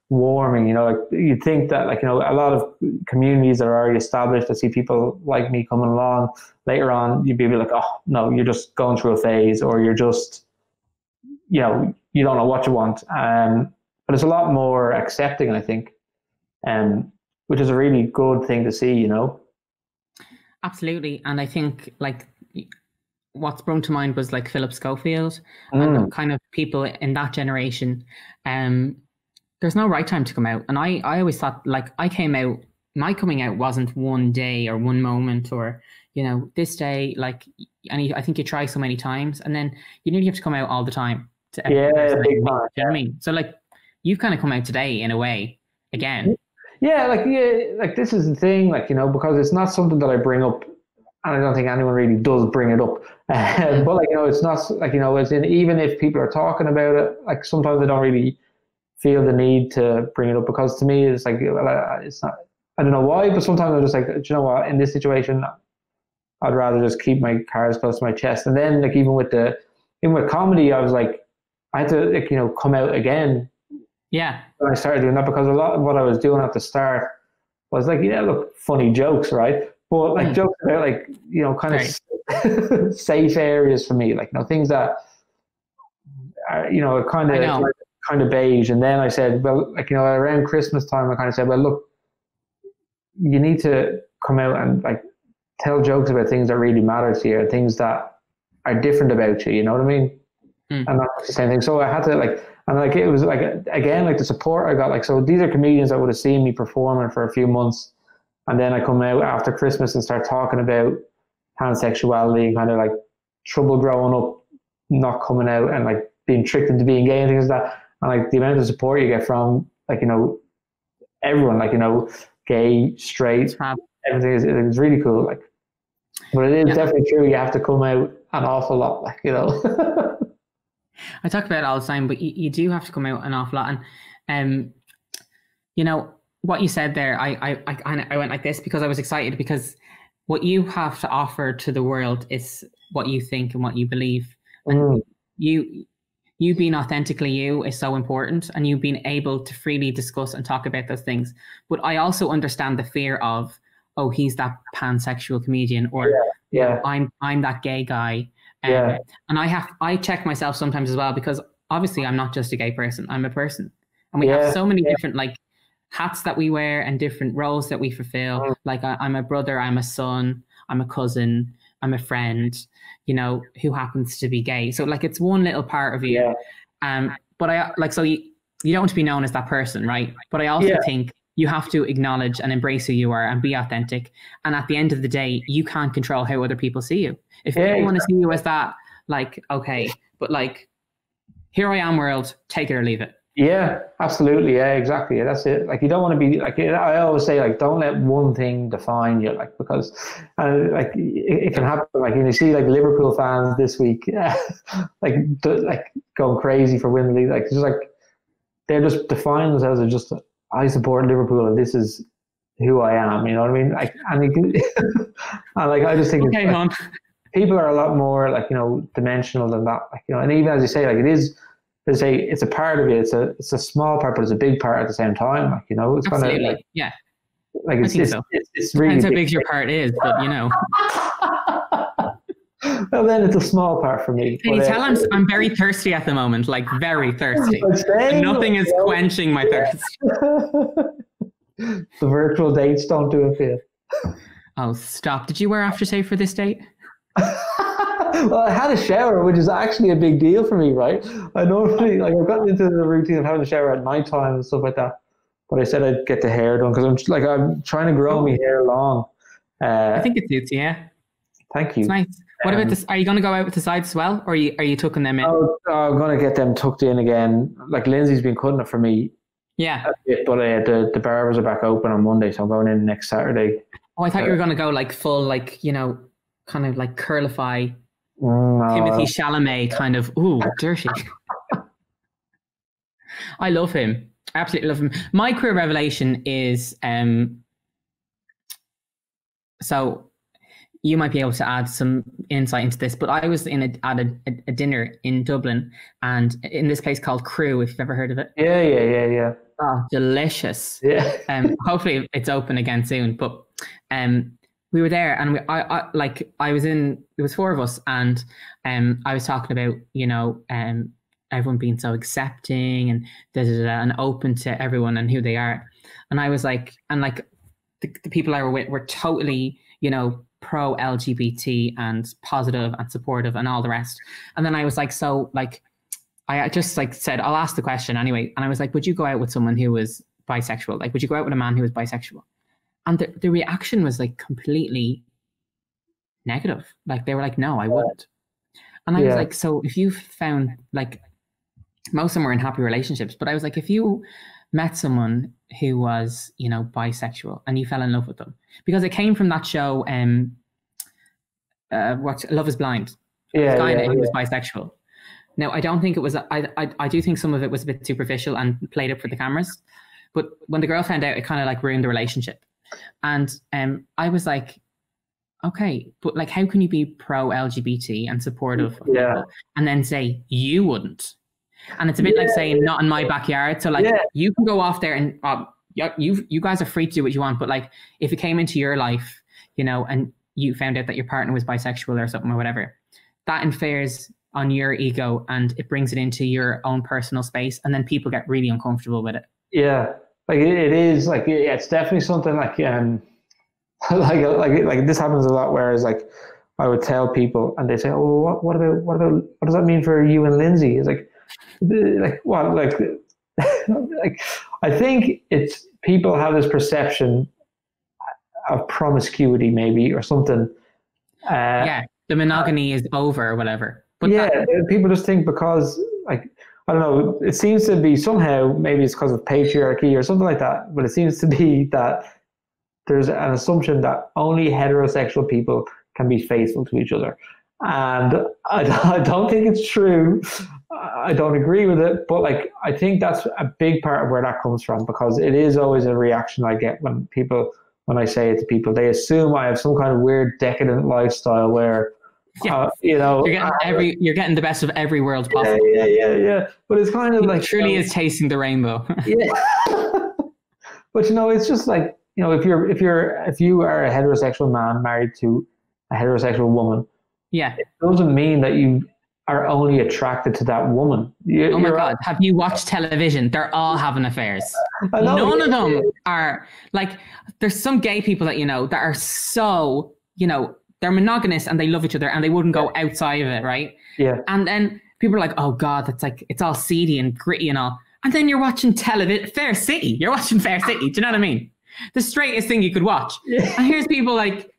warming. You'd think that a lot of communities that are already established, to see people like me coming along later on, you'd be like, oh no, you're just going through a phase, or you're just, you don't know what you want. But it's a lot more accepting, I think, which is a really good thing to see. Absolutely. And I think what sprung to mind was Philip Schofield and kind of people in that generation. There's no right time to come out. And I always thought I came out, my coming out wasn't one day or one moment or, this day, and I think you try so many times and then you nearly have to come out all the time to everyone. You know what I mean? So you've kind of come out today in a way again. Yeah, this is the thing, because it's not something that I bring up and I don't think anyone really does bring it up. But like, you know, it's not like, you know, it's in, even if people are talking about it, like sometimes I don't really feel the need to bring it up, because to me it's like, well, it's not, I don't know why, but sometimes I'm just like, do you know what, in this situation I'd rather just keep my cards close to my chest. And then like even with comedy, I was like, I had to, like, you know, come out again. Yeah. When I started doing that, because a lot of what I was doing at the start was like, yeah, look, funny jokes, right? But like jokes about like, you know, kind of safe areas for me, like, you know, things that are, you know, kind of beige. And then I said, well, like, you know, around Christmas time, I kind of said, well, look, you need to come out and like tell jokes about things that really matter to you, things that are different about you. You know what I mean? And that's the same thing. So I had to like, and like it was like, again, like the support I got, like, so these are comedians that would have seen me performing for a few months, and then I come out after Christmas and start talking about pansexuality and kind of like trouble growing up, not coming out, and like being tricked into being gay and things like that. And like the amount of support you get from, like, you know, everyone, like, you know, gay, straight, everything is really cool. Like, but it is definitely true. You have to come out an awful lot, like, you know. I talk about it all the time, but you do have to come out an awful lot. And, you know, what you said there, I went like this because I was excited, because what you have to offer to the world is what you think and what you believe. And you being authentically you is so important, and you being able to freely discuss and talk about those things. But I also understand the fear of, oh, he's that pansexual comedian, or I'm that gay guy. And I check myself sometimes as well, because obviously I'm not just a gay person, I'm a person. And we have so many different like hats that we wear and different roles that we fulfill. Like I'm a brother, I'm a son, I'm a cousin, I'm a friend, you know, who happens to be gay. So like it's one little part of you. But I like, so you don't want to be known as that person, right? But I also think you have to acknowledge and embrace who you are and be authentic. And at the end of the day, you can't control how other people see you. If people want to see you as that, like, okay, but like, here I am, world, take it or leave it. Yeah, absolutely. Yeah, exactly. That's it. Like, you don't want to be like, I always say, like, don't let one thing define you, like, because like it can happen. Like, you see like Liverpool fans this week, like going crazy for winning the league. Like, it's just like, they're just defining themselves as just, I support Liverpool and this is who I am. You know what I mean? Like, and, and like, I just think people are a lot more like, you know, dimensional than that. Like, you know, and even as you say, like, it's a part of it. It's a small part, but it's a big part at the same time. Like, you know, it's kind of like, like it's really depends how big your part is, but you know. Well, then it's a small part for me. Can you tell I'm very thirsty at the moment, like very thirsty. Nothing is quenching my thirst. The virtual dates don't do it for you. Oh, stop. Did you wear aftershave for this date? Well, I had a shower, which is actually a big deal for me, right? I normally, like, I've gotten into the routine of having a shower at night time and stuff like that. But I said I'd get the hair done because I'm trying to grow my hair long. I think it suits you, yeah. Thank you. It's nice. What about this? Are you going to go out with the sides as well, or are you tucking them in? I'm going to get them tucked in again. Like, Lindsay's been cutting it for me. Yeah. But the barbers are back open on Monday, so I'm going in next Saturday. Oh, I thought you were going to go like full, like, you know, kind of like curlify, Timothy Chalamet kind of, ooh, dirty. I love him. I absolutely love him. My queer revelation is, so you might be able to add some insight into this, but I was at a dinner in Dublin, and in this place called Crew, if you've ever heard of it. Yeah. Oh, delicious. Yeah. Hopefully it's open again soon, but we were there, and there was four of us, and I was talking about, you know, everyone being so accepting and and open to everyone and who they are. And I was like, and like the people I were with were totally, you know, pro LGBT and positive and supportive and all the rest. And then I was like, so like, I just like said, I'll ask the question anyway. And I was like, would you go out with someone who was bisexual? Like, would you go out with a man who was bisexual? And the reaction was like completely negative. Like, they were like, no, I wouldn't. And I was like, so if you found, like, most of them were in happy relationships, but I was like, if you met someone who was, you know, bisexual and you fell in love with them, because it came from that show, what Love Is Blind. Yeah, The guy in it yeah, who was yeah. bisexual. Now, I don't think it was. I do think some of it was a bit superficial and played up for the cameras. But when the girl found out, it kind of like ruined the relationship. And I was like, okay, but like, how can you be pro LGBT and supportive of Yeah. people, and then say you wouldn't? And it's a bit like saying not in my backyard. So like, Yeah. you can go off there and you guys are free to do what you want. But like, if it came into your life, you know, and you found out that your partner was bisexual or something or whatever, that infers on your ego and it brings it into your own personal space, and then people get really uncomfortable with it. Yeah, like it is like, yeah, it's definitely something like like this happens a lot. Whereas like I would tell people and they say, oh, what does that mean for you and Lindsay? It's like what, like like I think it's people have this perception of promiscuity maybe or something. Yeah, the monogamy is over or whatever. But yeah, people just think because like, I don't know, it seems to be somehow, maybe it's because of patriarchy or something like that, but it seems to be that there's an assumption that only heterosexual people can be faithful to each other. And I don't think it's true. I don't agree with it, but like, I think that's a big part of where that comes from, because it is always a reaction I get when I say it to people, they assume I have some kind of weird decadent lifestyle where, yeah, you know, you're getting the best of every world possible. Yeah. But it's kind of it like, truly is tasting the rainbow. Yeah. But you know, it's just like, you know, if you are a heterosexual man married to a heterosexual woman, yeah, it doesn't mean that you are only attracted to that woman. Oh my God, have you watched television? They're all having affairs. None of them are like, there's some gay people that, you know, that are so, you know, they're monogamous and they love each other and they wouldn't go outside of it, right? Yeah. And then people are like, oh God, that's like, it's all seedy and gritty and all. And then you're watching television, Fair City. You're watching Fair City. Do you know what I mean? The straightest thing you could watch. Yeah. And here's people like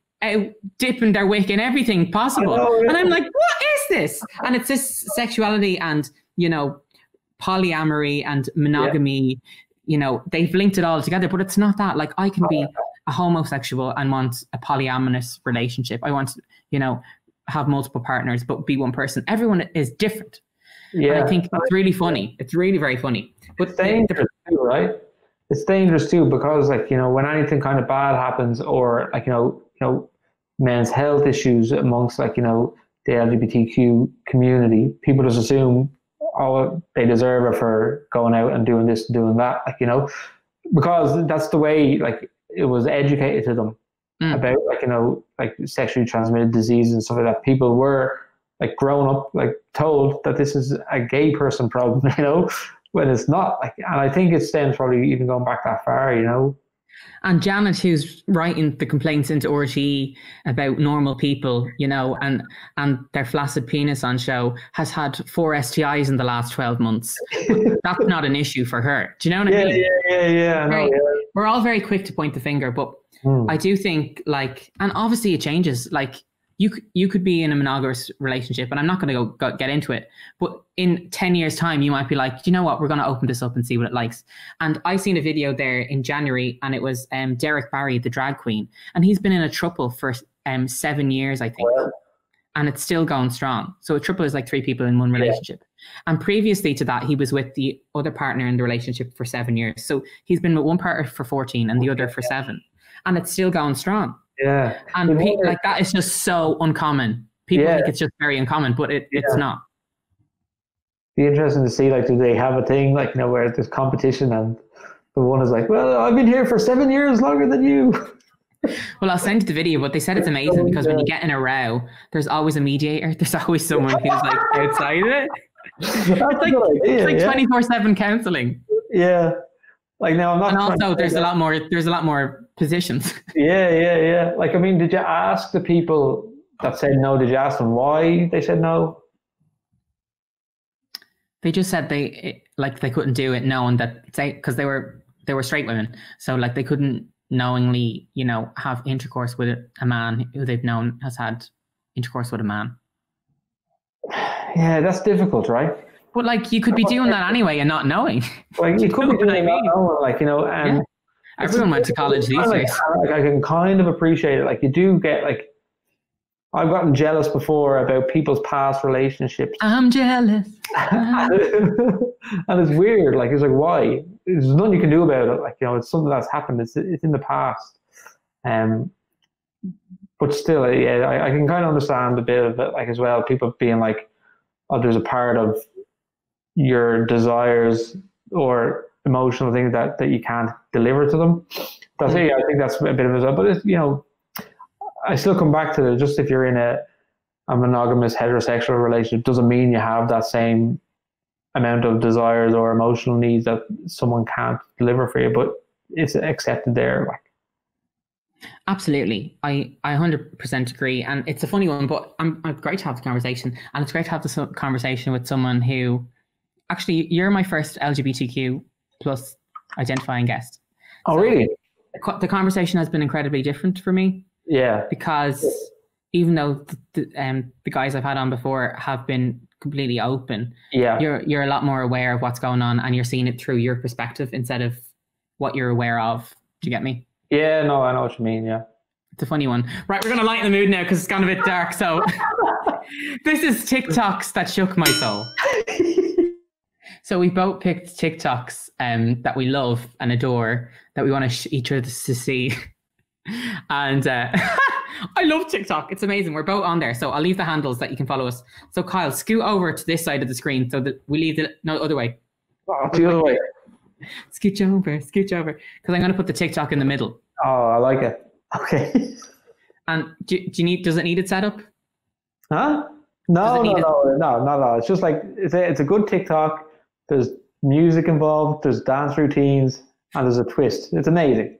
dipping their wick in everything possible. And I'm like, what is this? And it's this sexuality and, you know, polyamory and monogamy, you know, they've linked it all together, but it's not that. Like, I can be a homosexual and want a polyamorous relationship. I want to, you know, have multiple partners, but be one person. Everyone is different. Yeah. And I think it's really funny. It's really very funny. But it's dangerous too, right? It's dangerous too, because like, you know, when anything kind of bad happens, or like, you know, men's health issues amongst like, you know, the LGBTQ community, people just assume, oh, they deserve it for going out and doing this and doing that, like, you know, because that's the way like it was educated to them about like, you know, like sexually transmitted diseases and stuff like that. People were like grown up, like told that this is a gay person problem, you know, when it's not. Like, and I think it stems probably even going back that far, you know. And Janet, who's writing the complaints into RTE about normal people, you know, and their flaccid penis on show, has had 4 STIs in the last 12 months. That's not an issue for her. Do you know what I mean? Yeah. We're all very quick to point the finger, but I do think like, and obviously it changes. Like you could be in a monogamous relationship, and I'm not going to go get into it, but in 10 years time, you might be like, do you know what? We're going to open this up and see what it likes. And I seen a video there in January, and it was Derek Barry, the drag queen, and he's been in a throuple for 7 years, I think. Wow. And it's still going strong. So a throuple is like 3 people in one relationship. Yeah. And previously to that, he was with the other partner in the relationship for 7 years. So he's been with one partner for 14 and the other for 7. And it's still going strong. Yeah. And like that is just so uncommon. People think it's just very uncommon, but it's not. Be interesting to see, like, do they have a thing, like, you know, where there's competition and the one is like, well, I've been here for 7 years longer than you. Well, I'll send you the video, but they said it's amazing because when you get in a row, there's always a mediator. There's always someone who's like outside of it. It's like 24/7 counseling. Yeah. Like, now I'm not. And also, there's a lot more positions. Yeah. Like, I mean, did you ask the people that said no? Did you ask them why they said no? They just said they couldn't do it, knowing that, because they were straight women, so like they couldn't knowingly, you know, have intercourse with a man who they've known has had intercourse with a man. Yeah, that's difficult, right? But like, you could be doing that anyway and not knowing. Like, you could be doing that, like, you know, and everyone went to college these days. Like, I can kind of appreciate it. Like, you do get, like, I've gotten jealous before about people's past relationships. I'm jealous. And it's weird. Like, it's like, why? There's nothing you can do about it. Like, it's something that's happened. It's in the past. But still, yeah, I can kind of understand a bit of it, like, as well. People being like, oh, there's a part of your desires or emotional things that you can't deliver to them. That's I think that's a bit of it. But it's, I still come back to it. Just if you're in a monogamous heterosexual relationship, doesn't mean you have that same amount of desires or emotional needs that someone can't deliver for you. But it's accepted there, like. Absolutely. I 100% agree. And it's a funny one, but I'm great to have the conversation. And it's great to have this conversation with someone who, actually, you're my first LGBTQ plus identifying guest. Oh, so really? The conversation has been incredibly different for me. Yeah. Because even though the guys I've had on before have been completely open, yeah, you're a lot more aware of what's going on and you're seeing it through your perspective instead of what you're aware of. Do you get me? Yeah, no, I know what you mean, yeah. It's a funny one. Right, we're going to lighten the mood now because it's gone a bit dark. So this is TikToks that shook my soul. So we both picked TikToks that we love and adore, that we want each other to see. And I love TikTok. It's amazing. We're both on there. So I'll leave the handles that you can follow us. So Kyle, scoot over to this side of the screen so that we leave no, other way. Oh, the other way. Scooch over. Because I'm going to put the TikTok in the middle. Oh, I like it. Okay. And does it need it set up? Huh? No, not at all. It's just like, it's a good TikTok. There's music involved, there's dance routines, and there's a twist. It's amazing.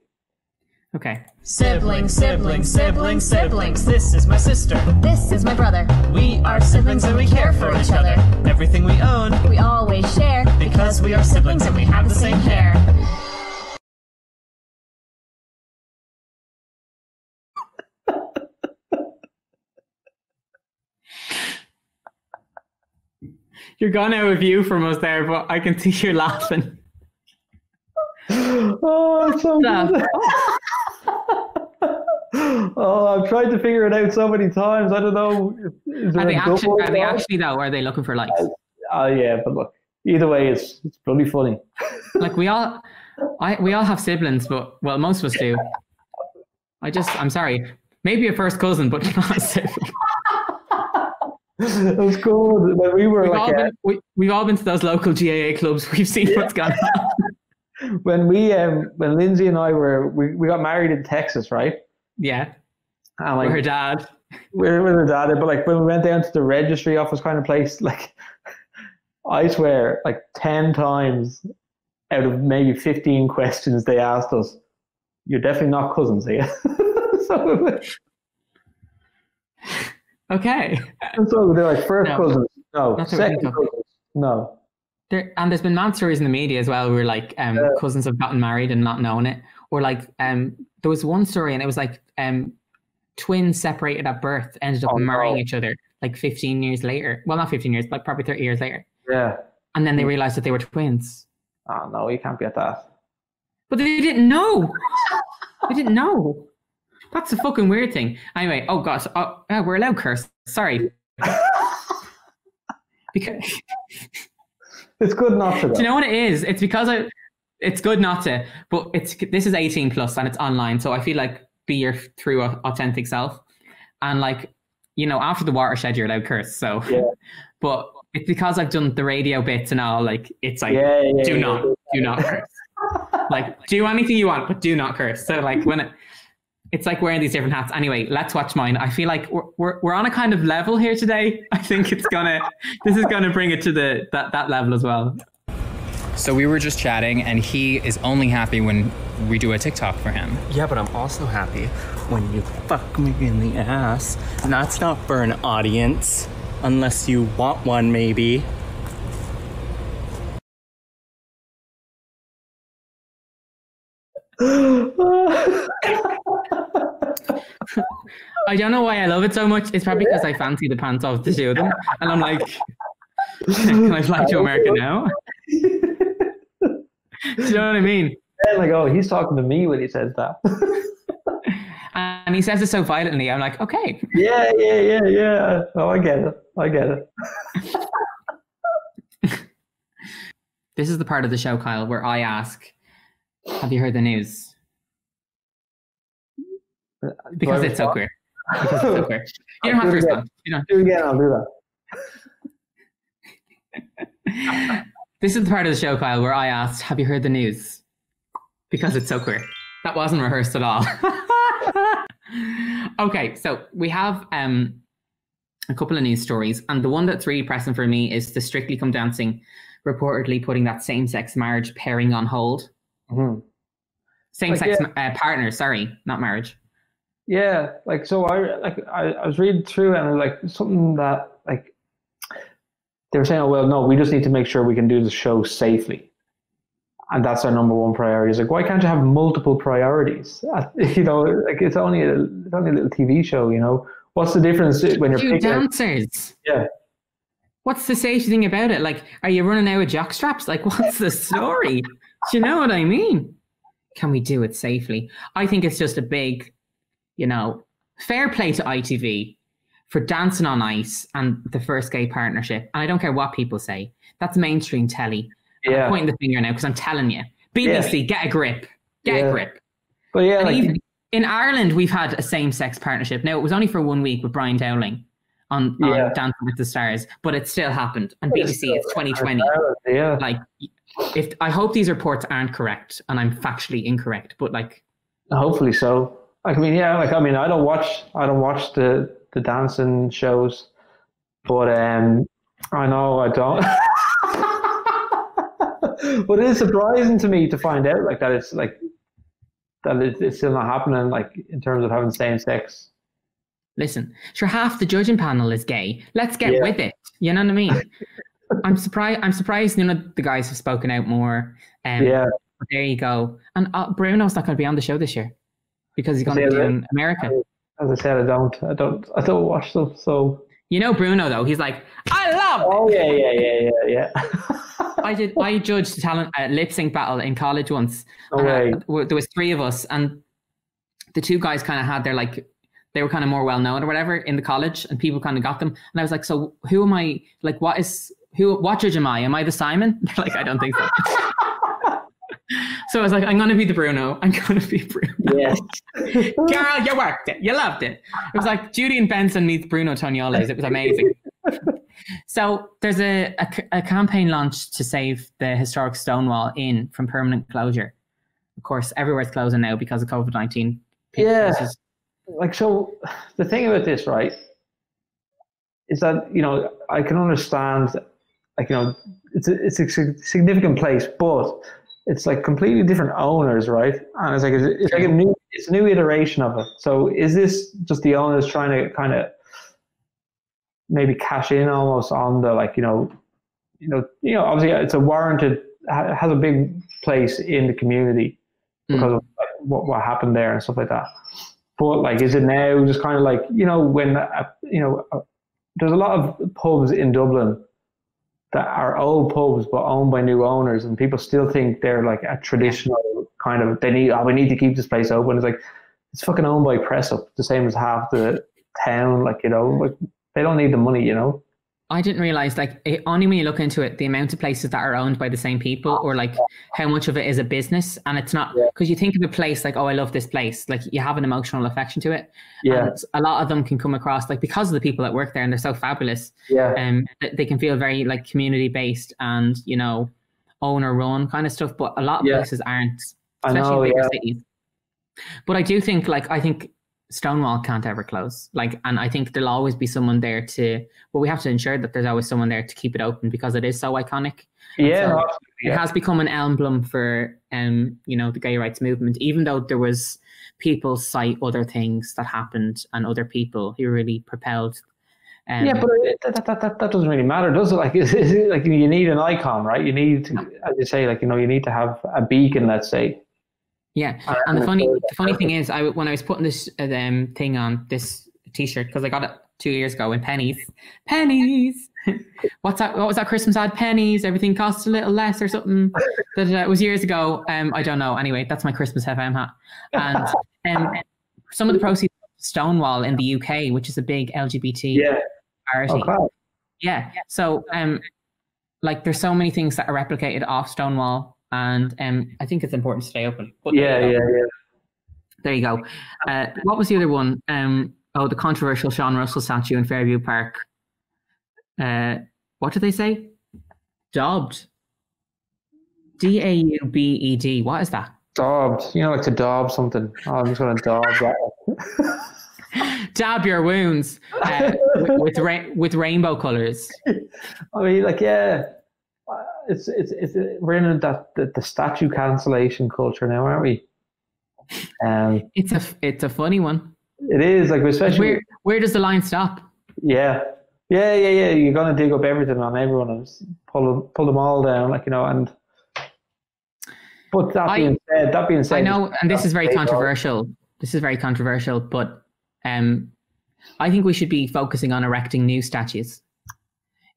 Okay. Siblings. This is my sister. This is my brother. We are siblings and we care for each other. Everything we own, we always share. Because we are siblings and we have the same hair. You're gone out of view from us there, but I can see you're laughing. Oh, it's so good. Oh, I've tried to figure it out so many times. I don't know. Are they actually though? Or are they looking for likes? Yeah, but look, either way, it's bloody funny. Like we all have siblings, but well, most of us do. I'm sorry, maybe a first cousin, but not a sibling. It was cool when we were we've all been to those local GAA clubs. We've seen what's going on. When Lindsay and I we got married in Texas, right? Yeah. And like, with her dad. With her dad, but like when we went down to the registry office kind of place, like I swear, like 10 times out of maybe 15 questions they asked us, "You're definitely not cousins, are you?" So. Okay. So they're like first cousins, no. Second cousins, no. There's been mad stories in the media as well where like cousins have gotten married and not known it. Or like there was one story and it was like twins separated at birth ended up marrying each other like 15 years later. Well, not 15 years, but probably 30 years later. Yeah. And then they realized that they were twins. Oh no, you can't be at that. But they didn't know. They didn't know. That's a fucking weird thing. Anyway, oh gosh, we're allowed curse. Sorry. Because it's good not to. Do you know what it is? It's because it's good not to, but this is 18 plus and it's online, so I feel like be your true authentic self. And like, after the watershed, you're allowed curse. So, yeah. But it's because I've done the radio bits and all. Like, it's like do not curse. Like, do anything you want, but do not curse. So like it's like wearing these different hats. Anyway, let's watch mine. I feel like we're on a kind of level here today. I think this is gonna bring it to that level as well. So we were just chatting and he is only happy when we do a TikTok for him. Yeah, but I'm also happy when you fuck me in the ass. And that's not for an audience, unless you want one maybe. I don't know why I love it so much. It's probably because I fancy the pants off the two of them. And I'm like, can I fly to America now? Do you know what I mean? And like, oh, he's talking to me when he says that. And he says it so violently. I'm like, okay. Yeah. Oh, I get it. This is the part of the show, Kyle, where I ask, have you heard the news? Because it's so queer. Because it's so queer. You don't have to respond. Do it again, I'll do that. This is the part of the show, Kyle, where I asked, have you heard the news? Because it's so queer. That wasn't rehearsed at all. Okay, so we have a couple of news stories, and the one that's really pressing for me is the Strictly Come Dancing reportedly putting that same-sex marriage pairing on hold. Mm-hmm. Same-sex partners, sorry, not marriage. Yeah, like, so I was reading through it, and like something that like they were saying, oh well, no, we just need to make sure we can do the show safely, and that's our number one priority. It's like, why can't you have multiple priorities? You know, like it's only a little TV show. You know, what's the difference when you're picking dancers? Yeah. What's the safety thing about it? Like, are you running out of jock straps? Like, what's the story? Do you know what I mean? Can we do it safely? I think it's just a big, you know, fair play to ITV for Dancing on Ice and the first gay partnership. And I don't care what people say. That's mainstream telly. Yeah. I'm pointing the finger now because I'm telling you. BBC, get a grip. Get a grip. But yeah, and like, even in Ireland, we've had a same-sex partnership. Now, it was only for 1 week with Brian Dowling on Dancing with the Stars, but it still happened. And BBC, it's 2020. Yeah. Like, I hope these reports aren't correct and I'm factually incorrect, but like, hopefully so. Like, I mean, yeah, like, I mean, I don't watch the dancing shows, but I know I don't. But it is surprising to me to find out like that it's like that it's still not happening, like in terms of having same sex. Listen, sure, half the judging panel is gay. Let's get with it. You know what I mean? I'm surprised none of the guys have spoken out more. But there you go. And Bruno's not going to be on the show this year because he's going to be in America. As I said, I don't watch them. So you know Bruno though, he's like, I love. Oh yeah. I judged a talent lip sync battle in college once. No way. There was 3 of us, and the 2 guys kind of had their like. They were kind of more well known or whatever in the college, and people kind of got them. And I was like, so who am I? Like, what judge am I? Am I the Simon? They're like, I don't think so. So I was like, I'm going to be the Bruno. Yes. Girl, you worked it. You loved it. It was like Julian Benson meets Bruno Tognoles. It was amazing. So there's a campaign launched to save the historic Stonewall Inn from permanent closure. Of course, everywhere's closing now because of COVID-19. Yeah. Like, so the thing about this, right, is that, you know, I can understand, like, you know, it's a significant place, but it's like completely different owners, right? And it's like a new iteration of it. So is this just the owners trying to kind of maybe cash in almost on the, like, you know, obviously it's has a big place in the community because of like, what happened there and stuff like that. But like, is it now just kind of like, you know, when, there's a lot of pubs in Dublin that are old pubs but owned by new owners, and people still think they're like a traditional kind of, we need to keep this place open. It's like, it's fucking owned by Press Up, the same as half the town, like, you know, like, they don't need the money, you know. I didn't realize, like, only when you look into it, the amount of places that are owned by the same people, or like how much of it is a business. And it's not, because you think of a place like, oh, I love this place, like you have an emotional affection to it. Yeah. And a lot of them can come across, like, because of the people that work there and they're so fabulous. Yeah. They can feel very like community based and, you know, owner run kind of stuff. But a lot of places aren't, especially in bigger cities. But I do think, like, I think Stonewall can't ever close. Like, and I think there'll always be someone there but we have to ensure that there's always someone there to keep it open because it is so iconic. Yeah. So it has become an emblem for, you know, the gay rights movement, even though there was people cite other things that happened and other people who really propelled. Yeah, but that doesn't really matter, does it? Like, like, you need an icon, right? You need to, as you say, like, you know, you need to have a beacon, let's say. Yeah, and the funny thing is, when I was putting this thing on, this T-shirt, because I got it 2 years ago in pennies. What was that Christmas ad? Pennies. Everything costs a little less or something. That was years ago. I don't know. Anyway, that's my Christmas FM hat. And some of the proceeds Stonewall in the UK, which is a big LGBT party. Okay. Yeah. So like there's so many things that are replicated off Stonewall, and I think it's important to stay open. But Yeah. there you go. What was the other one? The controversial Sean Russell statue in Fairview Park. What did they say? Daubed. Daubed. What is that? Daubed. You know, like to daub something. Oh, I'm just going to daub that. Dab your wounds with rainbow colors. I mean, like, yeah, it's we're in the statue cancellation culture now, aren't we? It's a funny one. It is, like, especially where does the line stop? Yeah. You're gonna dig up everything on everyone and pull them all down, like, you know. And but that being said, I know, and this is very controversial. This is very controversial, but I think we should be focusing on erecting new statues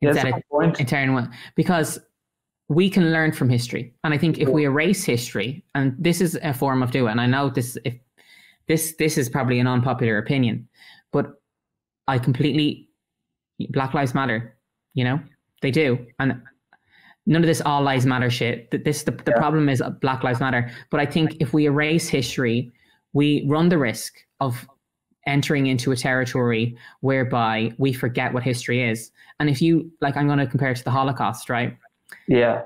instead of tearing one, because we can learn from history. And I think if we erase history, and this is a form of doing, and I know this is probably an unpopular opinion, but I completely, Black Lives Matter, you know, they do. And none of this all lives matter shit. The problem is Black Lives Matter. But I think if we erase history, we run the risk of entering into a territory whereby we forget what history is. And if you, like, I'm going to compare it to the Holocaust, right? Yeah.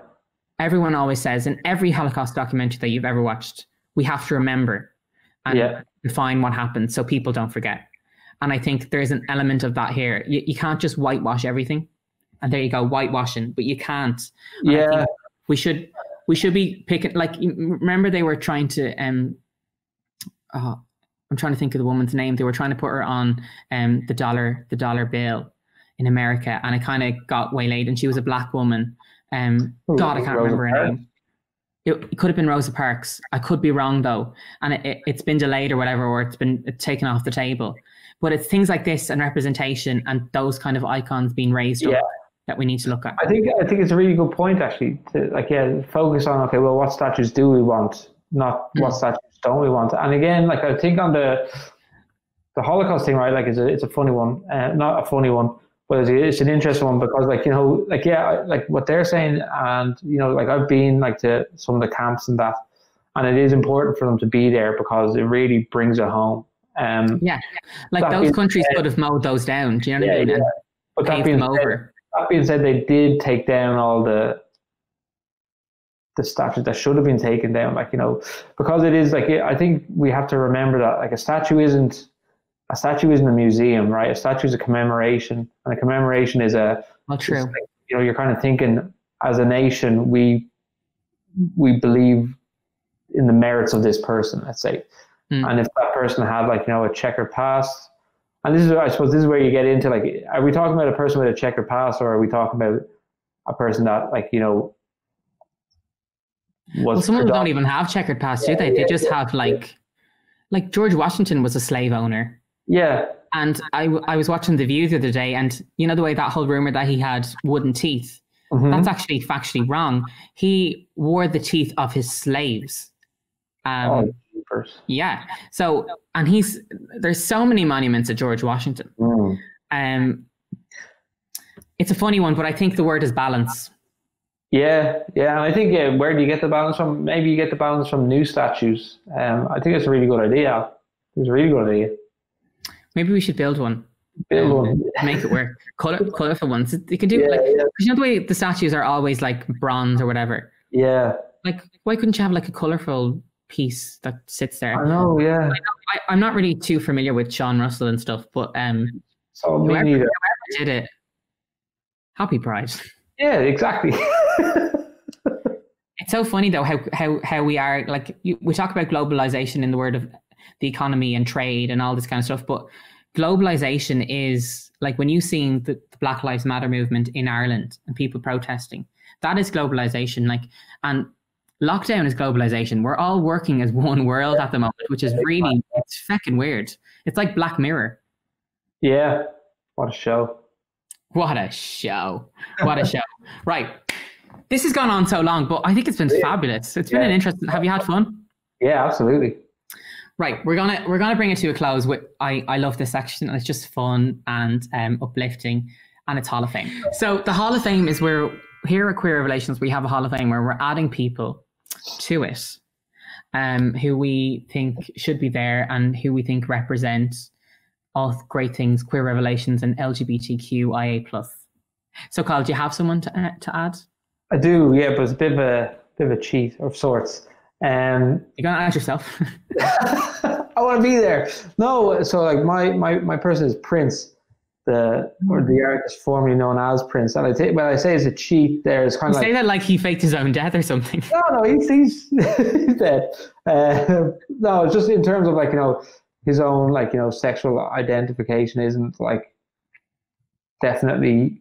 Everyone always says in every Holocaust documentary that you've ever watched, we have to remember and define what happened so people don't forget. And I think there's an element of that here. You can't just whitewash everything. And there you go, whitewashing, but you can't. And I think we should be picking, like, remember they were trying to, I'm trying to think of the woman's name. They were trying to put her on the dollar bill in America, and it kind of got waylaid, and she was a black woman. God, I can't remember her name. It could have been Rosa Parks. I could be wrong though, and it's been delayed or whatever, or it's been taken off the table. But it's things like this and representation and those kind of icons being raised up that we need to look at. I think it's a really good point, actually, to focus on, okay, well, what statues do we want, not what statues don't we want. And again, like, I think on the Holocaust thing, right, like, it's a funny one, not a funny one, but it's an interesting one, because, like, you know, like, like what they're saying, and, you know, like, I've been, like, to some of the camps and that, and it is important for them to be there because it really brings it home. Like, those countries could have mowed those down, do you know what I mean? But That being said, they did take down all the statues that should have been taken down, like, you know, because it is, like, I think we have to remember that, like, a statue isn't a museum, right? A statue is a commemoration, and a commemoration is true. Like, you know, you're kind of thinking, as a nation, we believe in the merits of this person, let's say. And if that person had, like, you know, a checkered past, and I suppose this is where you get into, like, are we talking about a person with a checkered past, or are we talking about a person that, like, you know, was... Well, some of them don't even have checkered past, do they? They just have, like George Washington was a slave owner. Yeah. And I was watching The View the other day, and you know the way that whole rumor that he had wooden teeth? That's actually factually wrong. He wore the teeth of his slaves. Yeah. So, and there's so many monuments of George Washington. It's a funny one, but I think the word is balance. Yeah. And I think, where do you get the balance from? Maybe you get the balance from new statues. I think it's a really good idea. It's a really good idea. Maybe we should build one. Make it work. Colorful ones. You can do because you know the way the statues are always like bronze or whatever. Yeah. Like, why couldn't you have like a colorful piece that sits there? I know. Yeah. I'm not really too familiar with Sean Russell and stuff, but whoever did it, happy Pride. Yeah, exactly. It's so funny though how we are, like, we talk about globalization in the word of the economy and trade and all this kind of stuff, but globalization is like when you seen the Black Lives Matter movement in Ireland and people protesting, that is globalization. Like, and lockdown is globalization. We're all working as one world at the moment, which is really, it's fucking weird. It's like Black Mirror. Yeah. What a show. What a show. What a show. Right. This has gone on so long, but I think it's been fabulous. It's been an interesting, have you had fun? Yeah, absolutely. Right, we're gonna bring it to a close. With I love this section. It's just fun and uplifting, and it's Hall of Fame. So the Hall of Fame is where here at Queer Revelations we have a Hall of Fame where we're adding people to it, who we think should be there and who we think represent all great things, queer revelations and LGBTQIA+. So, Kyle, do you have someone to add? I do, yeah, but it's a bit of a cheat of sorts. You're gonna add yourself. I want to be there. No, so like my person is Prince, the artist formerly known as Prince. And when I say it's a cheat, there it's kind of like, say that like he faked his own death or something. No, he's dead. No, just in terms of like, you know, his own like, you know, sexual identification isn't like definitely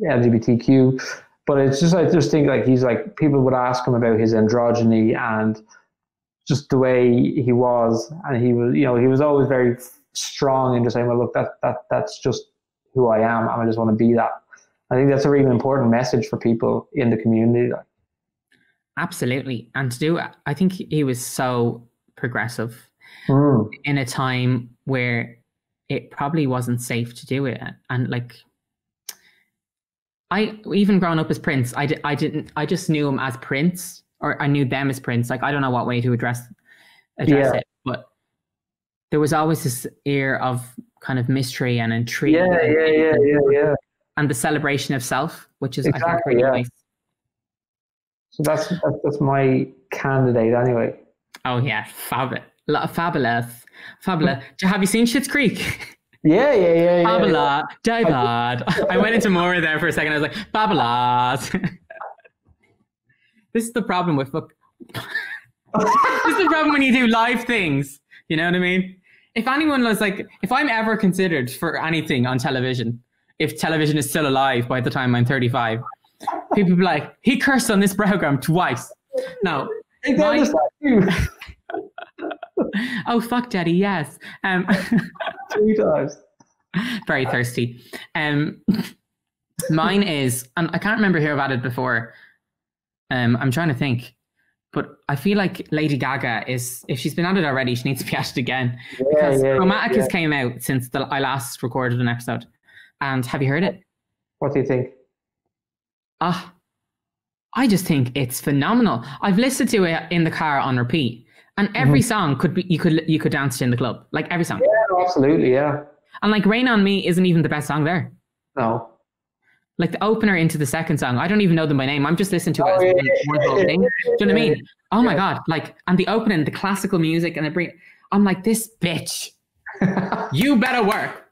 LGBTQ. But it's just, I just think like he's like, people would ask him about his androgyny and just the way he was, and he was, you know, he was always very strong in just saying, well, look, that's just who I am, and I just want to be that. I think that's a really important message for people in the community. Like. Absolutely, and to do it, I think he was so progressive in a time where it probably wasn't safe to do it, and like. I even growing up as Prince, I just knew him as Prince, or I knew them as Prince. Like, I don't know what way to address it, but there was always this air of kind of mystery and intrigue. Yeah. And the celebration of self, which is exactly, I think really nice. So that's my candidate anyway. Oh yeah, fabulous. Have you seen Schitt's Creek? Yeah. Babala, Daibad. I went into more there for a second. I was like, Babalas. This is the problem with book. This is the problem when you do live things. You know what I mean? If anyone was like, if I'm ever considered for anything on television, if television is still alive by the time I'm 35, people will be like, he cursed on this program twice. No. Oh, fuck, Daddy, yes. 3 times. Very thirsty. Mine is, and I can't remember who I've added before. I'm trying to think. But I feel like Lady Gaga is, if she's been added already, she needs to be added again. Because Chromatic has came out since I last recorded an episode. And have you heard it? What do you think? I just think it's phenomenal. I've listened to it in the car on repeat. And every song could be, you could dance to in the club. Like every song. Yeah, absolutely, yeah. And like Rain on Me isn't even the best song there. No. Like the opener into the second song, I don't even know them by name. I'm just listening to it as one whole thing. Do you know what I mean? Oh my God. Like, and the opening, the classical music, and I'm like, this bitch, you better work.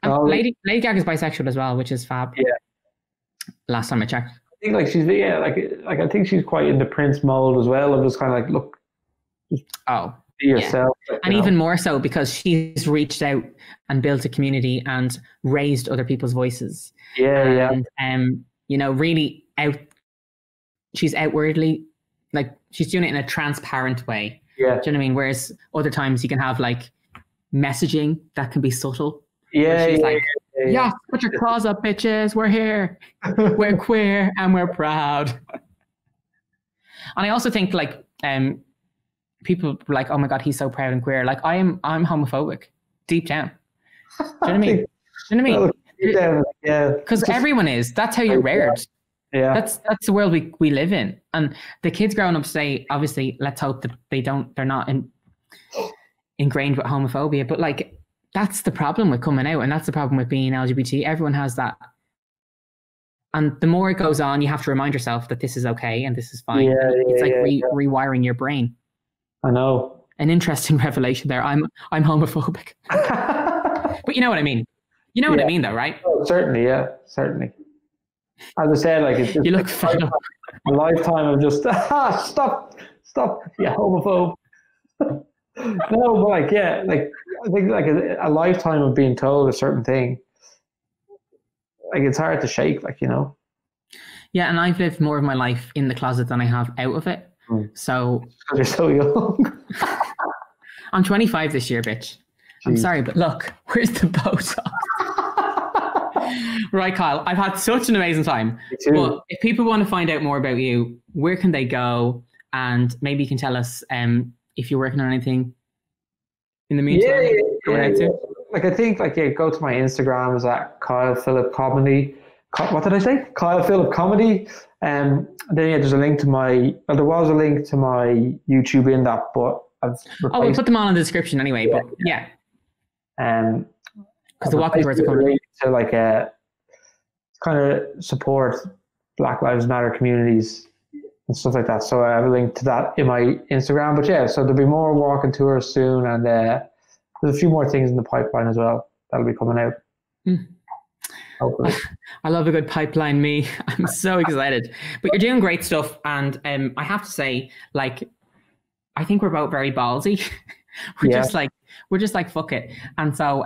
And Lady Gaga's bisexual as well, which is fab. Yeah. Last time I checked. I think like she's, like I think she's quite in the Prince mold as well. I'm just kind of like, look, just be yourself. Yeah. And even more so because she's reached out and built a community and raised other people's voices. And, you know, really she's outwardly, like, she's doing it in a transparent way. Yeah. Do you know what I mean? Whereas other times you can have like messaging that can be subtle. Yeah, put your claws up, bitches. We're here. We're queer and we're proud. And I also think like people are like, oh my God, he's so proud and queer. Like I'm homophobic deep down. Do you know what I mean? Do you know what I mean? Yeah. Because everyone is. That's how you're reared. Yeah. That's the world we live in. And the kids growing up say, obviously, let's hope that they're not ingrained with homophobia. But like, that's the problem with coming out, and that's the problem with being LGBT. Everyone has that. And the more it goes on, you have to remind yourself that this is okay and this is fine. It's like rewiring your brain. I know. An interesting revelation there. I'm homophobic. But you know what I mean. You know what I mean, though, right? Oh, certainly, yeah, certainly. As I said, like it's just you look fed up. A lifetime of just stop, yeah, homophobe. No, but like, yeah, like I think like a lifetime of being told a certain thing, like it's hard to shake, like, you know. Yeah, and I've lived more of my life in the closet than I have out of it. So you're so young. I'm 25 this year, bitch. Jeez. I'm sorry, but look, where's the Botox? Right, Kyle, I've had such an amazing time. Me too. But if people want to find out more about you, where can they go? And maybe you can tell us if you're working on anything in the meantime. Like I think go to my Instagram is at Kyle Phillip Comedy. What did I say? Kyle Phillip Comedy. Then there's a link to there was a link to my YouTube in that, but I've replaced. We'll put them all in the description anyway. But yeah. Because the walking towards the comedy to kind of support Black Lives Matter communities and stuff like that. So I have a link to that in my Instagram. But yeah, so there'll be more walking tours soon, and there's a few more things in the pipeline as well that'll be coming out. Hopefully. I love a good pipeline, me. I'm so excited. But you're doing great stuff, and I have to say, like, I think we're both very ballsy. We're just like fuck it. And so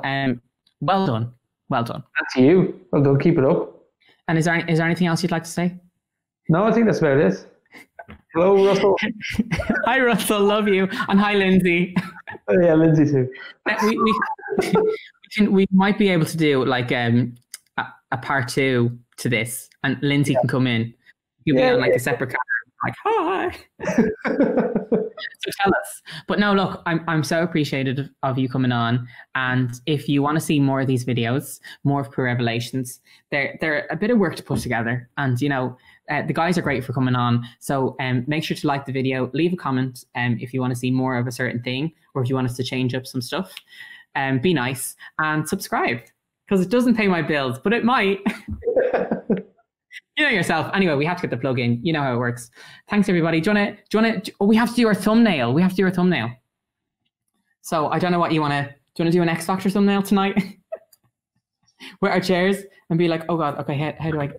well done. That's you. Well done. Keep it up. And is there anything else you'd like to say? No, I think that's about it. Hello, Russell. Hi, Russell. Love you. And hi, Lindsay. Oh, yeah, Lindsay too. We might be able to do like a part 2 to this, and Lindsay can come in. You'll be on like a separate camera. Like, hi. So tell us. But no, look, I'm so appreciative of you coming on. And if you want to see more of these videos, more of Queer Revelations, they're a bit of work to put together. And the guys are great for coming on. So make sure to like the video, leave a comment if you want to see more of a certain thing, or if you want us to change up some stuff. Be nice and subscribe, because it doesn't pay my bills, but it might. You know yourself. Anyway, we have to get the plug in. You know how it works. Thanks, everybody. Do you want to? Oh, we have to do our thumbnail. So I don't know what you want to. Do you want to do an X Factor thumbnail tonight with our chairs and be like, oh God, okay, how do I?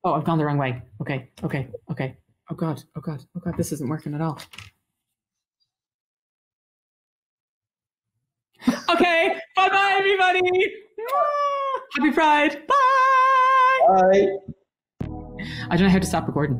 Oh, I've gone the wrong way. Okay. Oh God. This isn't working at all. Okay. Bye, everybody. Happy Pride. Bye. Bye. I don't know how to stop recording.